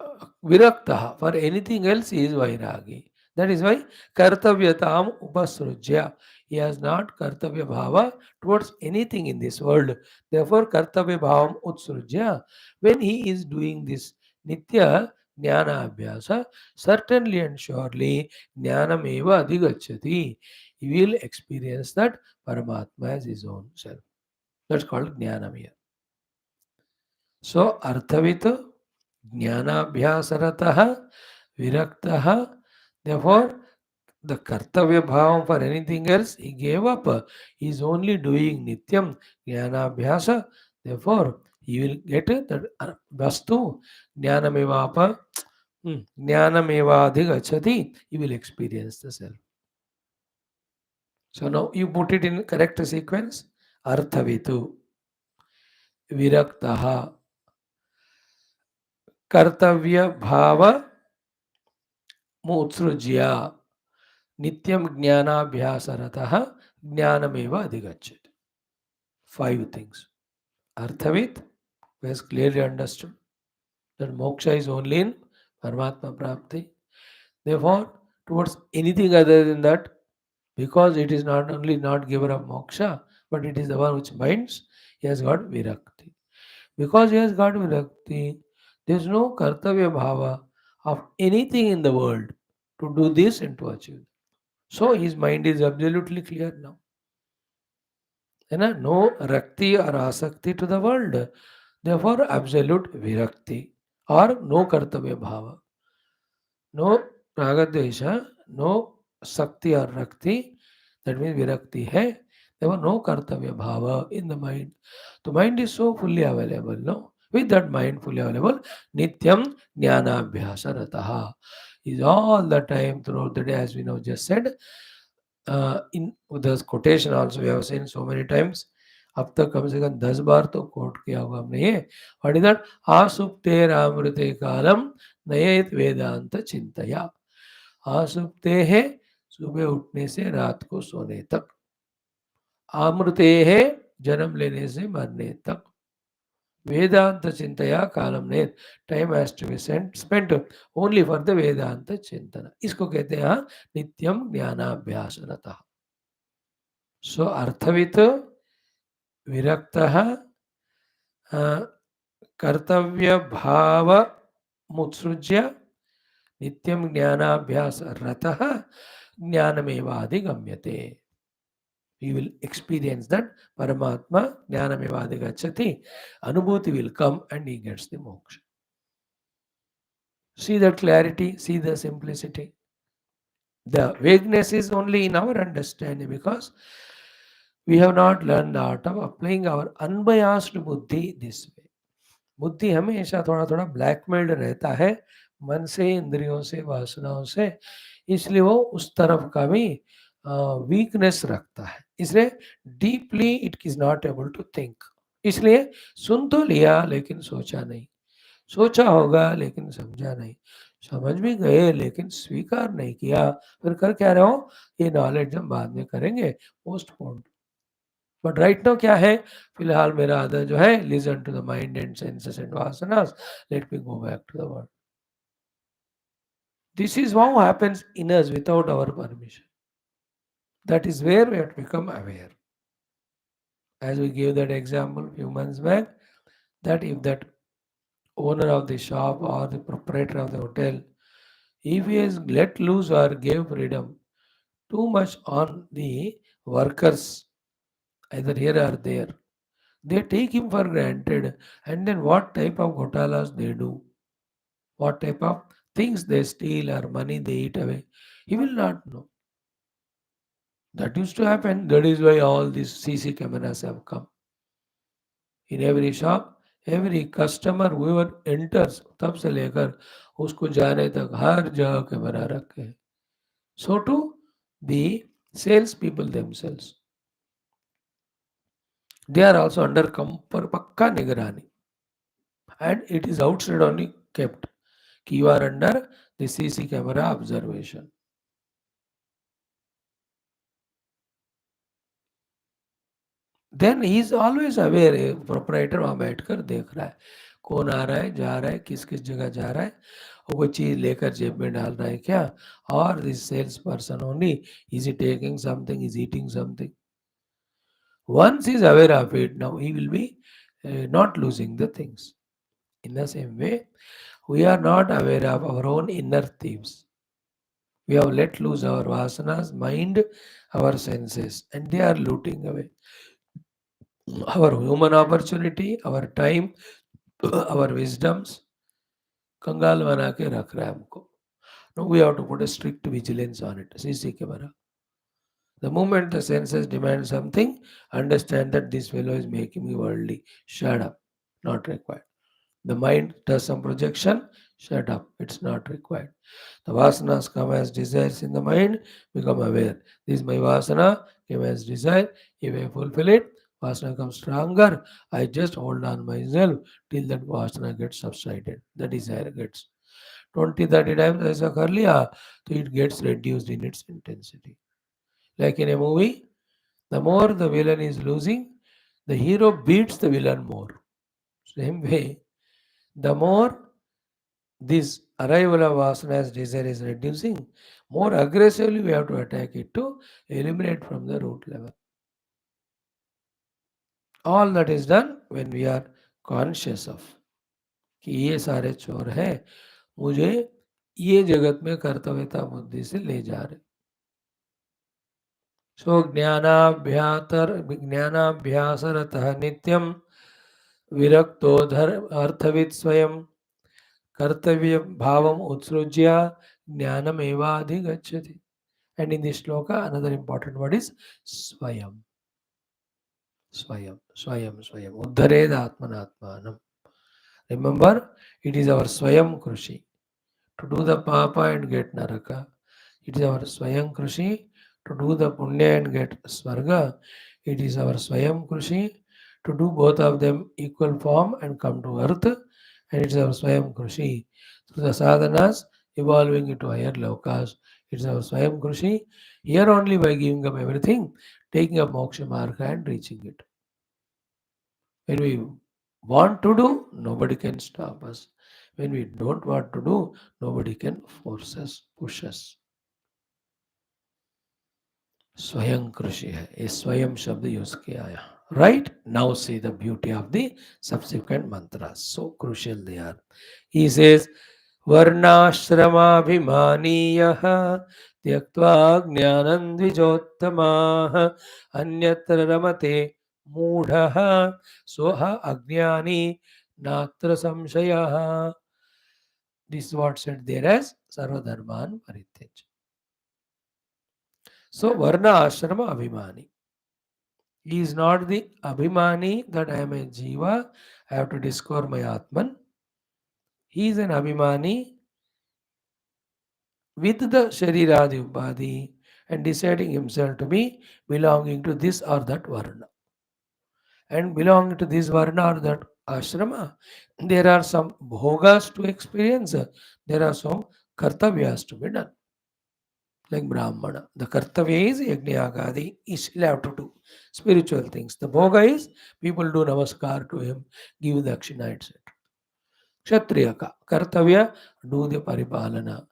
viraktaha, for anything else he is vairagi. That is why kartavyatam upasrujya. He has not kartavya bhava towards anything in this world. Therefore, kartavya bhavam utsrujya. When he is doing this nitya jnana abhyasa, certainly and surely jnanam eva adhigacchati. He will experience that Paramatma as his own self. That's called jnanam here. So, Arthavit, Jnanabhyasaratah, Viraktaha. Therefore, the Kartavya Bhavam for anything else, he gave up. He is only doing Nityam, Jnanabhyasa. Therefore, he will get that Vastu, Jnanamevapa, Jnanamevadhigachati. He will experience the self. So, now you put it in correct sequence. Arthavitu, Viraktaha, कर्तव्य भाव मुत्सृज्य नित्यं ज्ञानाभ्यासरतः ज्ञानमेव अधिगच्छति. 5 things. Arthavit was clearly understood that moksha is only in Paramatma Prapti. Therefore, towards anything other than that, because it is not only not giver of moksha, but it is the one which binds, he has got virakti. Because he has got virakti, there is no kartavya bhava of anything in the world to do this and to achieve. So his mind is absolutely clear now. And no rakti or asakti to the world. Therefore, absolute virakti or no kartavya bhava. No ragadesha, no sakti or rakti. That means virakti hai. There were no kartavya bhava in the mind. The mind is so fully available, no? With that mind fully available, nityam jnanabhyasa rataha is all the time throughout the day, as we now just said. In the quotation also we have seen so many times. अब तक कम से कम 10 बार तो coat किया होगा हमने ये. What is that? आसुप्ते रामृते कालम नयेत वेदांत चिंतया. आसुप्ते है सुबह उठने से रात को सोने तक. आमृते है जन्म लेने से मरने तक. Vedanta Chintaya कालम ने time has to be spent only for the Vedanta chintan. इसको कहते हैं नित्यम ज्ञानाभ्यास रतः. सो अर्थवित विरक्तः कर्तव्य भाव मुत्सृज्य नित्यं ज्ञानाभ्यास रतः ज्ञानमेवाधिगम्यते. You will experience that Paramatma Jnanamevadhigacchati. Anubhuti will come and he gets the moksha. See that clarity, see the simplicity. The vagueness is only in our understanding because we have not learned the art of applying our unbiased buddhi this way. बुद्धि हमेशा थोड़ा थोड़ा blackmailed रहता है मन से, इंद्रियों से, वासनाओं से, इसलिए वो उस तरफ का भी वीकनेस रखता है, इसलिए deeply it is not able to think. इसलिए सुन तो लिया लेकिन सोचा नहीं, सोचा होगा लेकिन समझा नहीं, समझ भी गए लेकिन स्वीकार नहीं किया, फिर कर क्या रहे हो, ये नॉलेज हम बाद में करेंगे, पोस्टपोन. बट राइट नाउ क्या है, फिलहाल मेरा आदत जो है, listen to the mind and senses and vasanas, let me go back to the world. This is how happens in us without our permission. That is where we have to become aware. As we gave that example a few months back, that if that owner of the shop or the proprietor of the hotel, if he has let loose or gave freedom too much on the workers, either here or there, they take him for granted, and then what type of ghotalas they do, what type of things they steal or money they eat away, he will not know. That used to happen. That is why all these CC cameras have come. In every shop, every customer whoever enters, तब से लेकर उसको जाने तक हर जगह camera रखे हैं. So too the sales people themselves, they are also under pakka nigarani, and it is outside only kept. You are under the CC camera observation. Then he is always aware. Proprietor वहाँ बैठकर देख रहा है कौन आ रहा है, जा रहा है, किस किस जगह जा रहा है, और कोई चीज लेकर जेब में डाल रहा है क्या, और this salesperson only, is he taking something, is eating something. Once he is aware of it, now he will be not losing the things. In the same way, we are not aware of our own inner thieves. We have let loose our vasanas, mind, our senses, and they are looting away our human opportunity, our time, our wisdoms. कंगाल बना के रख रहा है हमको. No, we have to put a strict vigilance on it. CC camera. The moment the senses demand something, understand that this fellow is making me worldly. Shut up. Not required. The mind does some projection. Shut up. It's not required. The vasanas come as desires in the mind. Become aware. This is my vasana. Came as desire. If I fulfill it, vasana comes stronger. I just hold on myself till that vasana gets subsided. The desire gets 20-30 times ऐसा कर लिया तो it gets reduced in its intensity. Like in a movie, the more the villain is losing, the hero beats the villain more. Same way, the more this arrival of vasana as desire is reducing, more aggressively we have to attack it to eliminate from the root level. All that is done when we are conscious of कि ये सारे चोर हैं, मुझे ये जगत में कर्तव्यता बुद्धि से ले जा रहे. सो ज्ञानाभ्यासरतः नित्यम विरक्तो अर्थविद स्वयं कर्तव्य भावम उत्सृज्य ज्ञानमेवाधिगच्छति. And in this shloka, another important word is swayam. Swayam, swayam, swayam. Uddhared atmanatmanam. Remember, it is our swayam krushi to do the papa and get naraka. It is our swayam krushi to do the punya and get swarga. It is our swayam krushi to do both of them equal form and come to earth. And it is our swayam krushi through the sadhanas evolving into higher lokas. It is our swayam krushi here only by giving up everything, taking up moksha marga and reaching it. When we want to do, nobody can stop us. When we don't want to do, nobody can force us, push us. स्वयं कृषि है, ये स्वयं शब्द use किया आया. Right? Now see the beauty of the subsequent mantras. So crucial they are. He says, वर्णाश्रमाभिमानीयः त्यक्त्वा ज्ञानं द्विजोत्तमाः अन्यत्र रमते मूढः सोह अज्ञानी नात्र संशयः. This is what said there as Sarvadharman Parityaj. So Varna Ashrama Abhimani. He is not the Abhimani that I am a Jiva, I have to discover my Atman. He is an Abhimani with the Shariradi Upadhi and deciding himself to be belonging to this or that Varna. And belonging to this Varna or that Ashrama, there are some bhogas to experience, there are some kartavyas to be done. Like Brahmana. The kartavya is yajnayagadi. He still have to do spiritual things. The bhoga is people do namaskar to him, give dakshina, etc. Kshatriyaka. Kartavya, do the paripalana.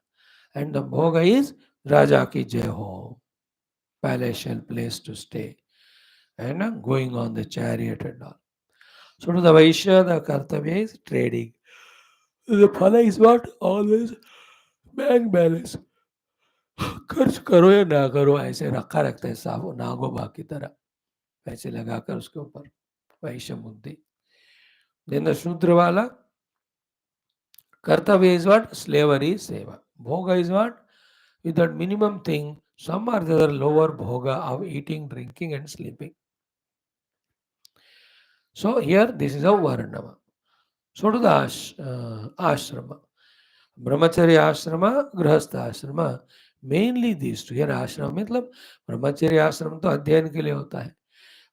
And the bhoga is Raja ki jai ho. Palatial place to stay. And going on the chariot and all. So to the Vaishya, the kartavya is trading. The phala is what? Always bank balance. खर्च करो या ना करो ऐसे रखा रखता है साहब वो नागोबा की तरह पैसे लगाकर उसके ऊपर वैश्य बुद्धि. देन द शूद्र वाला कर्तव्य इज व्हाट स्लेवरी सेवा. भोग is what with that minimum thing some or the other lower bhoga of eating drinking and sleeping. So here this is a varnama. So to the ashrama, brahmacharya ashrama, grihastha ashrama, mainly this two. यार आश्रम मतलब ब्रह्मचर्य आश्रम तो अध्ययन के लिए होता है.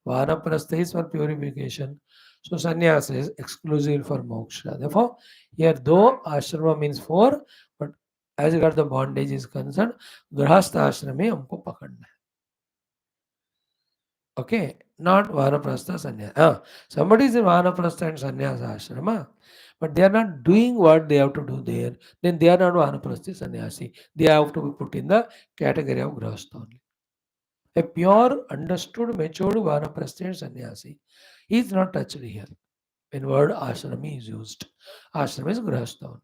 वानप्रस्थ is for purification. So sannyas is exclusive for moksha. Therefore, here though ashrama means four, but as regard the bondage is concerned, grahastha ashram में हमको पकड़ना है. Okay, not vanaprastha sannyas. Somebody is in vanaprastha and sannyas ashrama, but they are not doing what they have to do there. Then they are not vanaprasthi sannyasi. They have to be put in the category of grahastha only. A pure, understood, matured vanaprasthi and sannyasi, he is not touched here. When word ashrami is used, ashram is grahastha only.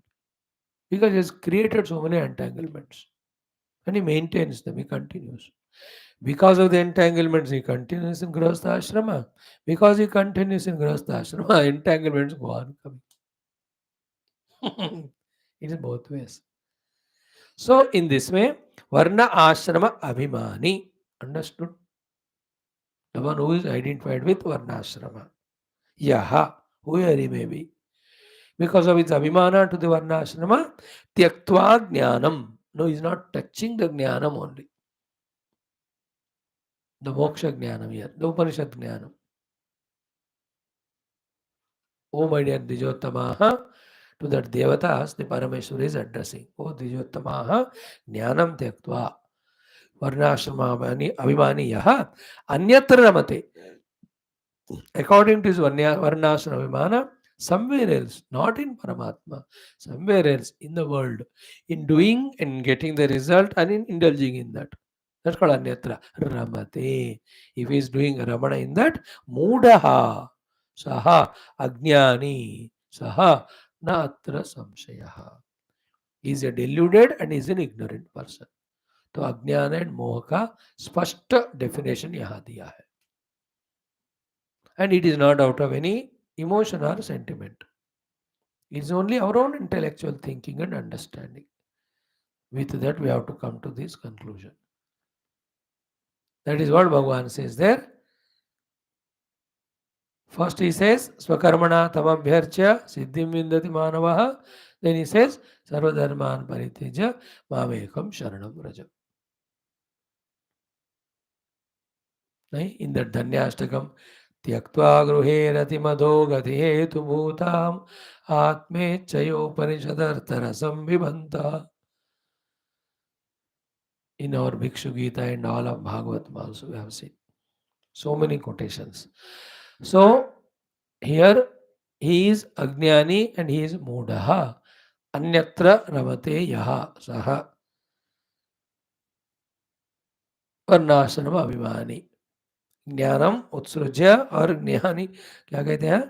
Because he has created so many entanglements. And he maintains them, he continues. Because of the entanglements, he continues in grahastha ashrama. Because he continues in grahastha ashrama, entanglements go on coming. It is both ways. So, in this way, varna ashrama abhimani. Understood? The one who is identified with varna ashrama. Yaha, whoever he may be. Because of its abhimana to the varna ashrama, tyaktva jnanam. No, he is not touching the jnanam only. The moksha jnanam here, the Upanishad jnanam. Oh my dear Dijottamaha, to that Devatas, the Parameshwar is addressing. Oh Dijottamaha, jnanam tyaktva. Varnashrama abhimani yaha, anyatra ramate. According to his varnashrama abhimana, somewhere else, not in Paramatma, somewhere else in the world, in doing and getting the result and in indulging in that. That's called anyatra ramate. If he is doing ramana in that, mudaha, saha, ajnani, saha, natra samshayaha. He is a deluded and is an ignorant person. तो अज्ञान and मोह का स्पष्ट definition यहाँ दिया है. And it is not out of any emotion or sentiment. It is only our own intellectual thinking and understanding. With that, we have to come to this conclusion. That is what Bhagavan says there. First he says, Swakarmana tamabhyarcha siddhim vindati manavaha. Then he says, Sarvadharman pariteja mamekam sharanam vraja. In that Dhanyashtakam, त्यक्त्वा गृहे रतिमधो गति हेतुभूताम् आत्मेच्छयोपनिषदर्थरसं विबन्ता. In our Bhikshu Gita and all of Bhagavatam also we have seen so many quotations. So here he is Ajnani and he is Mudaha. Anyatra Ramate Yaha Saha Varnashrama Abhimani. ज्ञानम उत्सृज्य और ज्ञानी क्या कहते हैं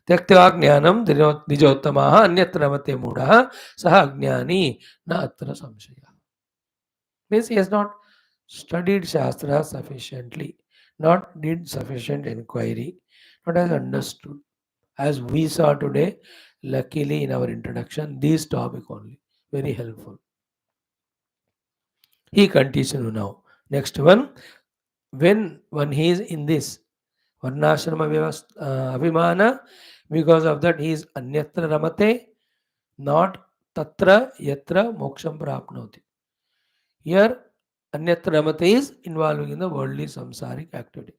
त्यक्त्वा ज्ञानम द्विजोत्तमाः अन्यत्र रमते मूढ़ः सः अज्ञानी न अत्र संशयः. Means he has not studied Shastra sufficiently, not did sufficient inquiry, not has understood. As we saw today, luckily in our introduction, this topic only, very helpful. He continues now. Next one, when one he is in this Varnashrama Abhimana, because of that he is Anyatra Ramate, not Tatra Yatra Moksham Prapnoti. Here, Anyatra Ramate is involving in the worldly samsaric activity.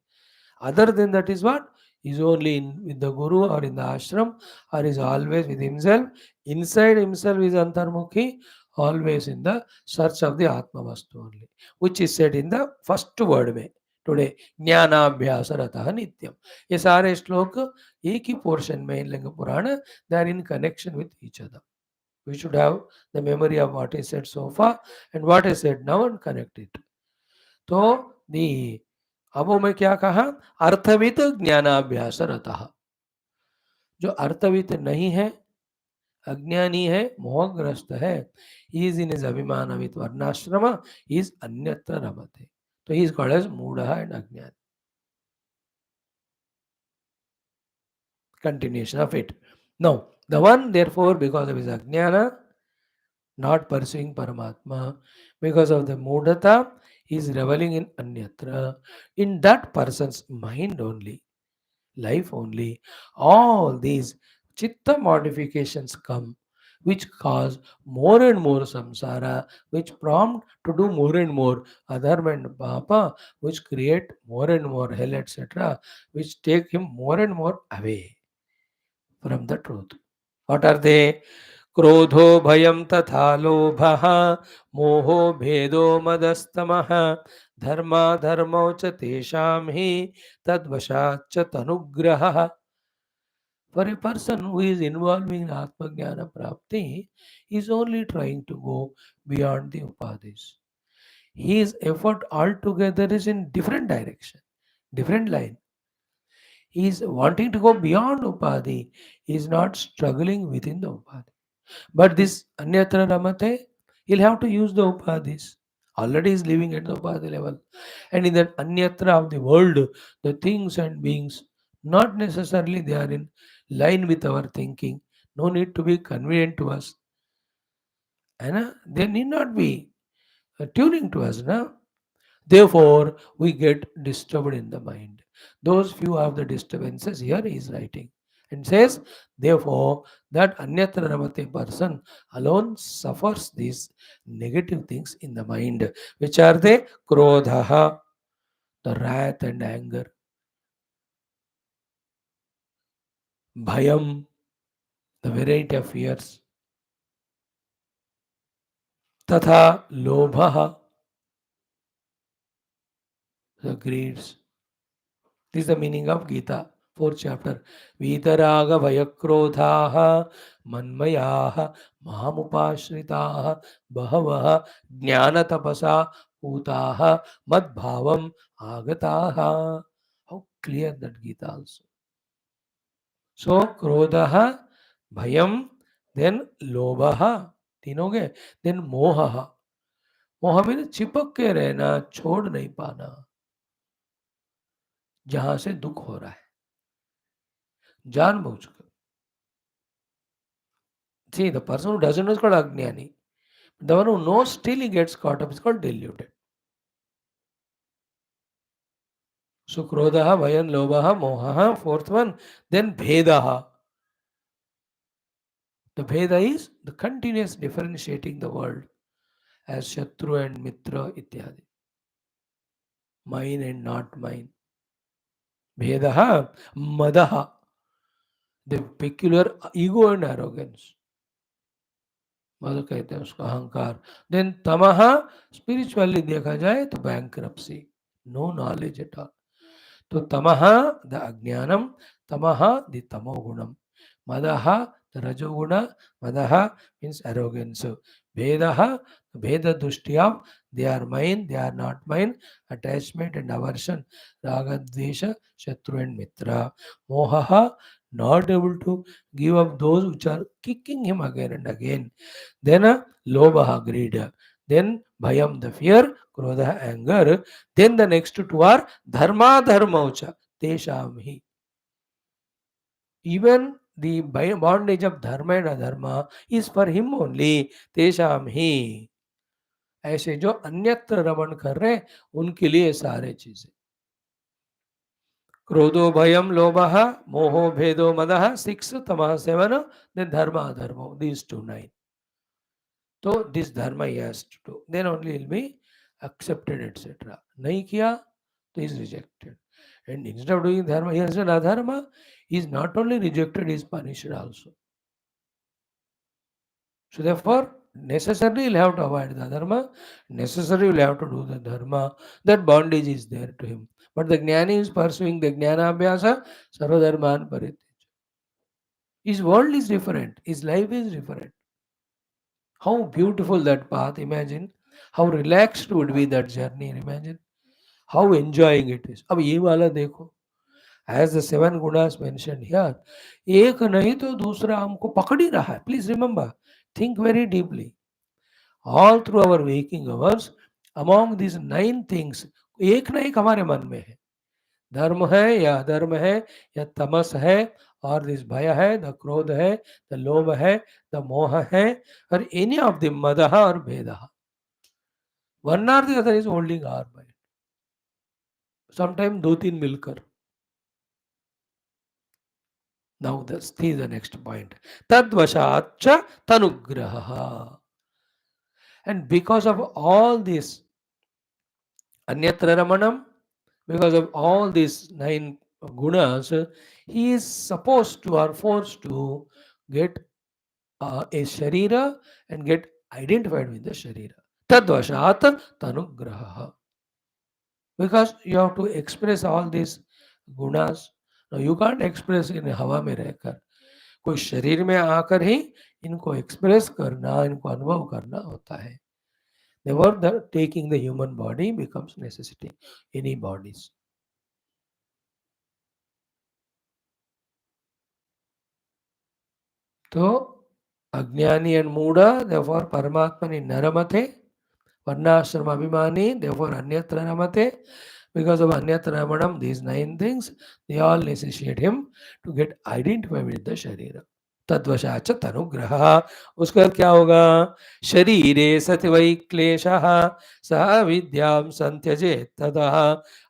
Other than that is what? Is only in with the Guru or in the ashram or is always with himself. Inside himself is Antarmukhi, always in the search of the Atma Vastu only, which is said in the first word में today ज्ञानाभ्यास रतः नित्यम. ये सारे श्लोक एक ही portion में इन लिंग पुराण, they are in connection with each other. We should have the memory of what is said so far and what is said now and connect it. तो the अब मैं क्या कहा अर्थवित ज्ञानाभ्यास रतः. जो अर्थवित नहीं है, अज्ञानी है, मोहग्रस्त है, he is in his abhimana with varnashrama, he is अन्यत्र रमते. So he is called as मूढ़ः and अज्ञानी. Continuation of it. Now, the one therefore because of his ajnana not pursuing Paramatma, because of the mudata, he is reveling in Anyatra, in that person's mind only, life only. All these chitta modifications come, which cause more and more samsara, which prompt to do more and more adharma and papa, which create more and more hell, etc., which take him more and more away from the truth. What are they? क्रोधो भयं तथा लोभः मोहो भेदो मदस्तमः धर्माधर्मौ च तेषां हि तद्वशाच्च तनुग्रहः. For a person who is involving in Atmajnana Prapti, he is only trying to go beyond the upadhis. His effort altogether is in different direction, different line. He is wanting to go beyond upadhi. He is not struggling within the upadhi. But this Anyatra Ramate, he'll have to use the Upadhis. Already is living at the Upadhi level. And in that Anyatra of the world, the things and beings, not necessarily they are in line with our thinking. No need to be convenient to us. And they need not be tuning to us. Na? Therefore, we get disturbed in the mind. Those few of the disturbances here he is writing. And says, therefore, that Anyatra Ramate person alone suffers these negative things in the mind. Which are they? Krodhaha, the wrath and anger. Bhayam, the variety of fears. Tatha, lobhaha, the greeds. This is the meaning of Gita, fourth chapter. Vitaraga Vayakrodhaha Manmayaha Mahamupashritaha Bahavaha Jnana Tapasa Utaha Madbhavam Agataha. How clear that Gita also. So Krodhaha, Bhayam, then Lobhaha, तीनों गए, then Mohaha. मोह में चिपक के रहना, छोड़ नहीं पाना, जहां से दुख हो रहा है जानबूझकर. See, the person who doesn't know is called Ajnani. The one who knows still he gets caught up is called deluded. So, Krodhaha, Vayan, Lobaha, Mohaha, fourth one. Then Bhedaha. The Bheda is the continuous differentiating the world as Shatru and Mitra ityadi. Mine and not mine. Bhedaha, Madaha. The peculiar ego and arrogance. मद कहते हैं उसको अहंकार. Then तमहा spiritually देखा जाए तो bankruptcy, no knowledge at all. तो तमहा द अज्ञानम, तमहा द तमो गुणम. Madaha, the Rajoguna, Madaha means arrogance. Vedaha, Veda Dushtiyam, they are mine, they are not mine, attachment and aversion, Raga Dvesha, Shatru and Mitra. Mohaha, not able to give up those which are kicking him again and again. Then Lobaha, greed. Then Bhayam, the fear, Krodha, anger. Then the next two are Dharma, Dharmaucha, Tesham hi. Even the bondage of dharma and adharma is for him only. तेषाम ही ऐसे जो अन्यत्र रमण कर रहे उनके लिए सारे चीजें. क्रोधो भयम लोभः मोहो भेदो मदः 6 तमः 7 then dharma adharma these two 9. So this dharma he has to do, then only he'll be accepted etc. नहीं किया तो he is rejected, and instead of doing dharma he has done adharma. He is not only rejected, he is punished also. So therefore, necessarily you'll have to avoid the dharma, necessarily you'll have to do the dharma. That bondage is there to him. But the jnani is pursuing the jnana abhyasa, sarvadharman parit. His world is different, his life is different. How beautiful that path, imagine. How relaxed would be that journey, imagine. How enjoying it is. अब ये वाला देखो. As the 7 gunas mentioned here, एक नहीं तो दूसरा हमको पकड़ ही रहा है. Please remember, think very deeply. All through our waking hours, among these 9 things, एक ना एक हमारे मन में है. धर्म है या अधर्म है या तमस है, और दिस भय है, द क्रोध है, द लोभ है, द मोह है, और एनी ऑफ द मदह और भेदः. One or the other is holding our mind. Sometimes 2-3 मिलकर. Now see the next point. Tadvashacha tanugraha. And because of all this anyatra ramanam, because of all these 9 gunas, he is supposed to or forced to get a sharira and get identified with the sharira. Tadvashat tanugraha. Because you have to express all these gunas. Now you can't express in हवा में रहकर. कोई शरीर में आकर ही इनको express करना, इनको अनुभव करना होता है. Therefore, taking the human body becomes necessity. Any bodies. तो अज्ञानी and मूढ़ा, therefore परमात्मनि नरमते, वर्णाश्रम अभिमानी, therefore अन्यत्र रमते. Because of anyatra ramanam, these 9 things, they all necessitate him to get identified with the sharira. तद्वशाच तनुग्रह. उसके बाद क्या होगा? शरीरे सति वै क्लेशः सह विद्यां संत्यजेत् ततः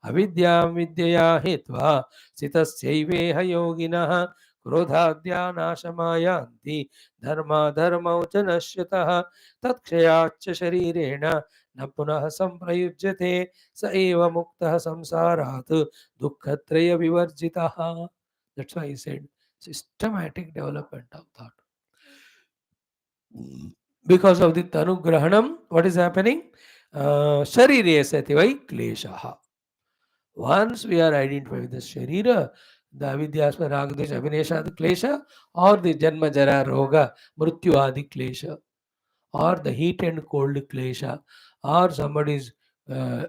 अविद्यां विद्यया हित्वा स्थितस्यैवेह योगिनः क्रोधाद्या नाशमायान्ति धर्माधर्मौ च नश्यतः तत्क्षयाच्च शरीरेण न पुनः संप्रयुज्यते स एव मुक्तः संसारात् दुःखत्रय विवर्जितः. That's why he said systematic development of thought. Because of the tanugrahanam, what is happening? Sharire sati vai kleshaha. Once we are identified with the sharira, the avidyasma ragadesha abhineshad klesha, or the janma jara roga mrityu adi klesha, or the heat and cold klesha, or somebody is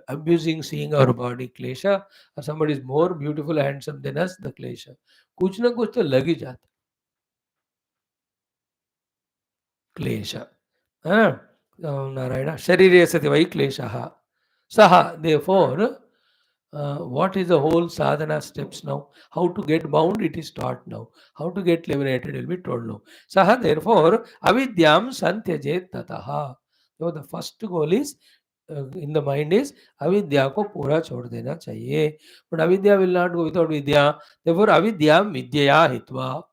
abusing seeing our body klesha, or somebody is more beautiful handsome than us, the klesha. कुछ ना कुछ तो लग ही जाता क्लेश. नारायण शरीरे सति वै क्लेशः सः. Therefore, what is the whole sadhana steps now? How to get bound, it is taught now. How to get liberated will be told now. Saha, therefore, avidyam santyajet tataha. So the first goal is in the mind is avidya को पूरा छोड़ देना चाहिए. But avidya will not go without vidya. Therefore, avidyam vidyaya hitva.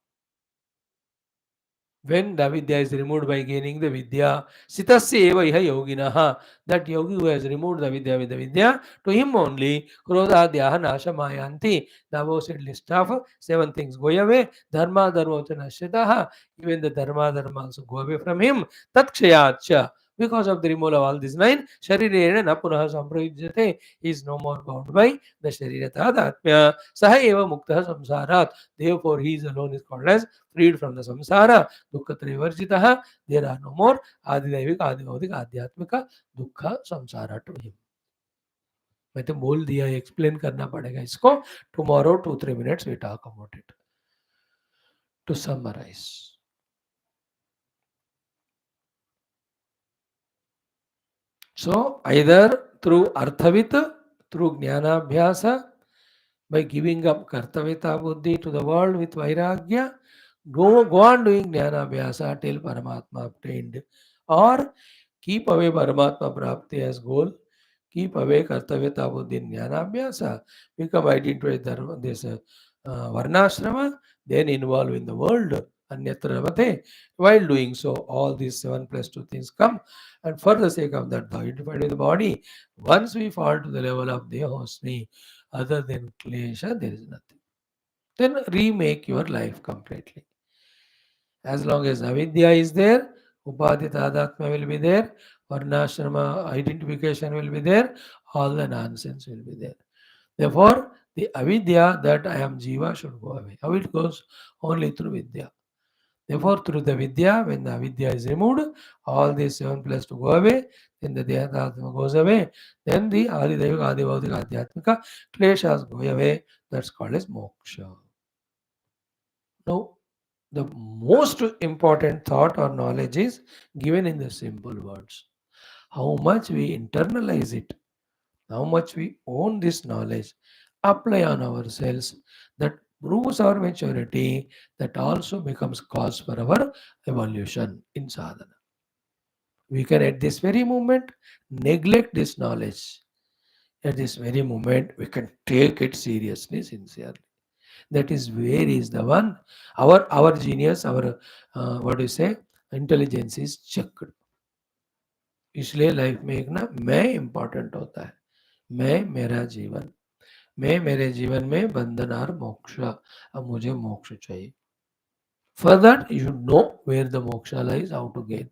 When the vidya is removed by gaining the vidya, sitasya eva iha yoginaha, that yogi who has removed the vidya with the vidya, to him only krodhadyaha nashamayanti, the above said list of 7 things go away, dharma dharma nashitaha, even the dharma dharma also go away from him, tat kshayacha. Because of the removal of all these nine, Sharirena na punah samprayujyate, he is no more bound by the Sharira Tadatmya. Saha eva mukta samsarat. Therefore, he is alone is called as freed from the samsara. Dukkha trivarjitaha. There are no more आदिदैविक आदिभौतिक आध्यात्मिक दुख संसार to him. मैं तो बोल दिया, explain करना पड़ेगा इसको. Tomorrow 2-3 minutes we talk about it. To summarize, so either through arthavit, through jnanabhyasa, by giving up kartavita buddhi to the world with vairagya, go on doing jnanabhyasa till Paramatma obtained, or keep away Paramatma prapti as goal, keep away kartavyata buddhi jnanabhyasa, become identified with this varnashrama, then involve in the world, anyatra mate. While doing so, all these 7+2 things come, and for the sake of that, identified with the body, once we fall to the level of dehosmi, other than klesha, there is nothing. Then remake your life completely. As long as avidya is there, upadhi tadatma will be there, varnashrama identification will be there, all the nonsense will be there. Therefore, the avidya that I am jiva should go away. How it goes? Only through vidya. Therefore, through the vidya, when the avidya is removed, all these 7+2 go away, then the dehatatma goes away, then the adidaiva, adivautika, adhyatmika kleshas go away. That's called as moksha. Now, the most important thought or knowledge is given in the simple words. How much we internalize it, how much we own this knowledge, apply on ourselves, that proves our maturity, that also becomes cause for our evolution in sadhana. We can at this very moment neglect this knowledge. At this very moment, we can take it seriously, sincerely. That is where is the one, our genius, our what do you say, intelligence is checked. इसलिए life में एक ना मैं important होता है. मैं मेरा जीवन, मैं मेरे जीवन में बंधन और मोक्ष. अब मुझे मोक्ष चाहिए. For that, you should know where the moksha lies, how to gain.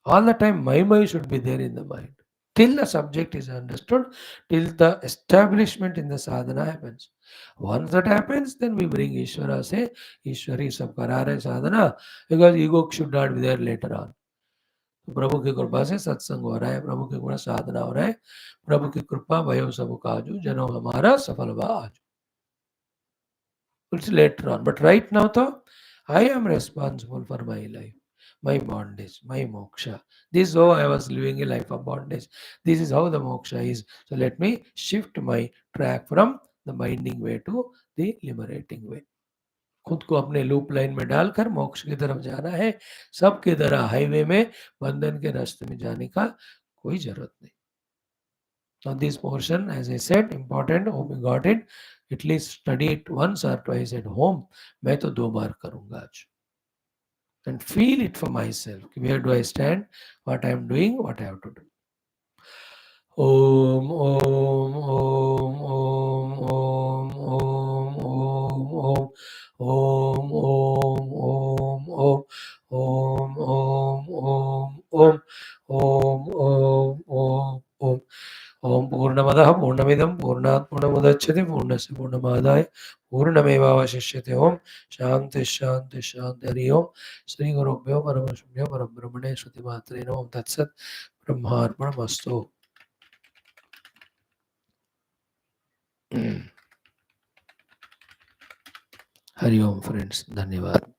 All the time, my should be there in the mind. Till the subject is understood, till the establishment in the sadhana happens. Once that happens, then we bring Ishvara, say, Ishwari sab kara rahe sadhana, because ego should not be there later on. तो प्रभु की कृपा से सत्संग हो रहा है, प्रभु की कृपा साधना हो रहा है, प्रभु की कृपा भयो सब काजू, जनो हमारा सफल बा आज. It's later on, but right now, though, I am responsible for my life, my bondage, my moksha. This is how I was living a life of bondage. This is how the moksha is. So let me shift my track from the binding way to the liberating way. खुद को अपने loop line में डालकर मोक्ष की तरफ जाना है. सबके तरह हाईवे में बंधन के रास्ते में जाने का कोई जरूरत नहीं. Now this portion, as I said, important. Hope you got it. At least study it once or twice at home. मैं तो 2 बार करूंगा आज. And feel it for myself. Where do I stand? What I am doing? What I have to do. Om Om Om Om Om Om Om Om Om Om Om Om Om Om Om Om Om Om ओम पूर्णमदः पूर्णमिदं पूर्णात् पूर्णमुदच्यते पूर्णस्य पूर्णमादाय पूर्णमेवावशिष्यते. ओम शांति शांति शांति. हरि ओम. श्री गुरुभ्यो परमशुभ्यो परब्रह्मणे श्रुतिमात्रे नमः. तत्सत्. ब्रह्मार्पणमस्तु. हरि ओम फ्रेंड्स. धन्यवाद.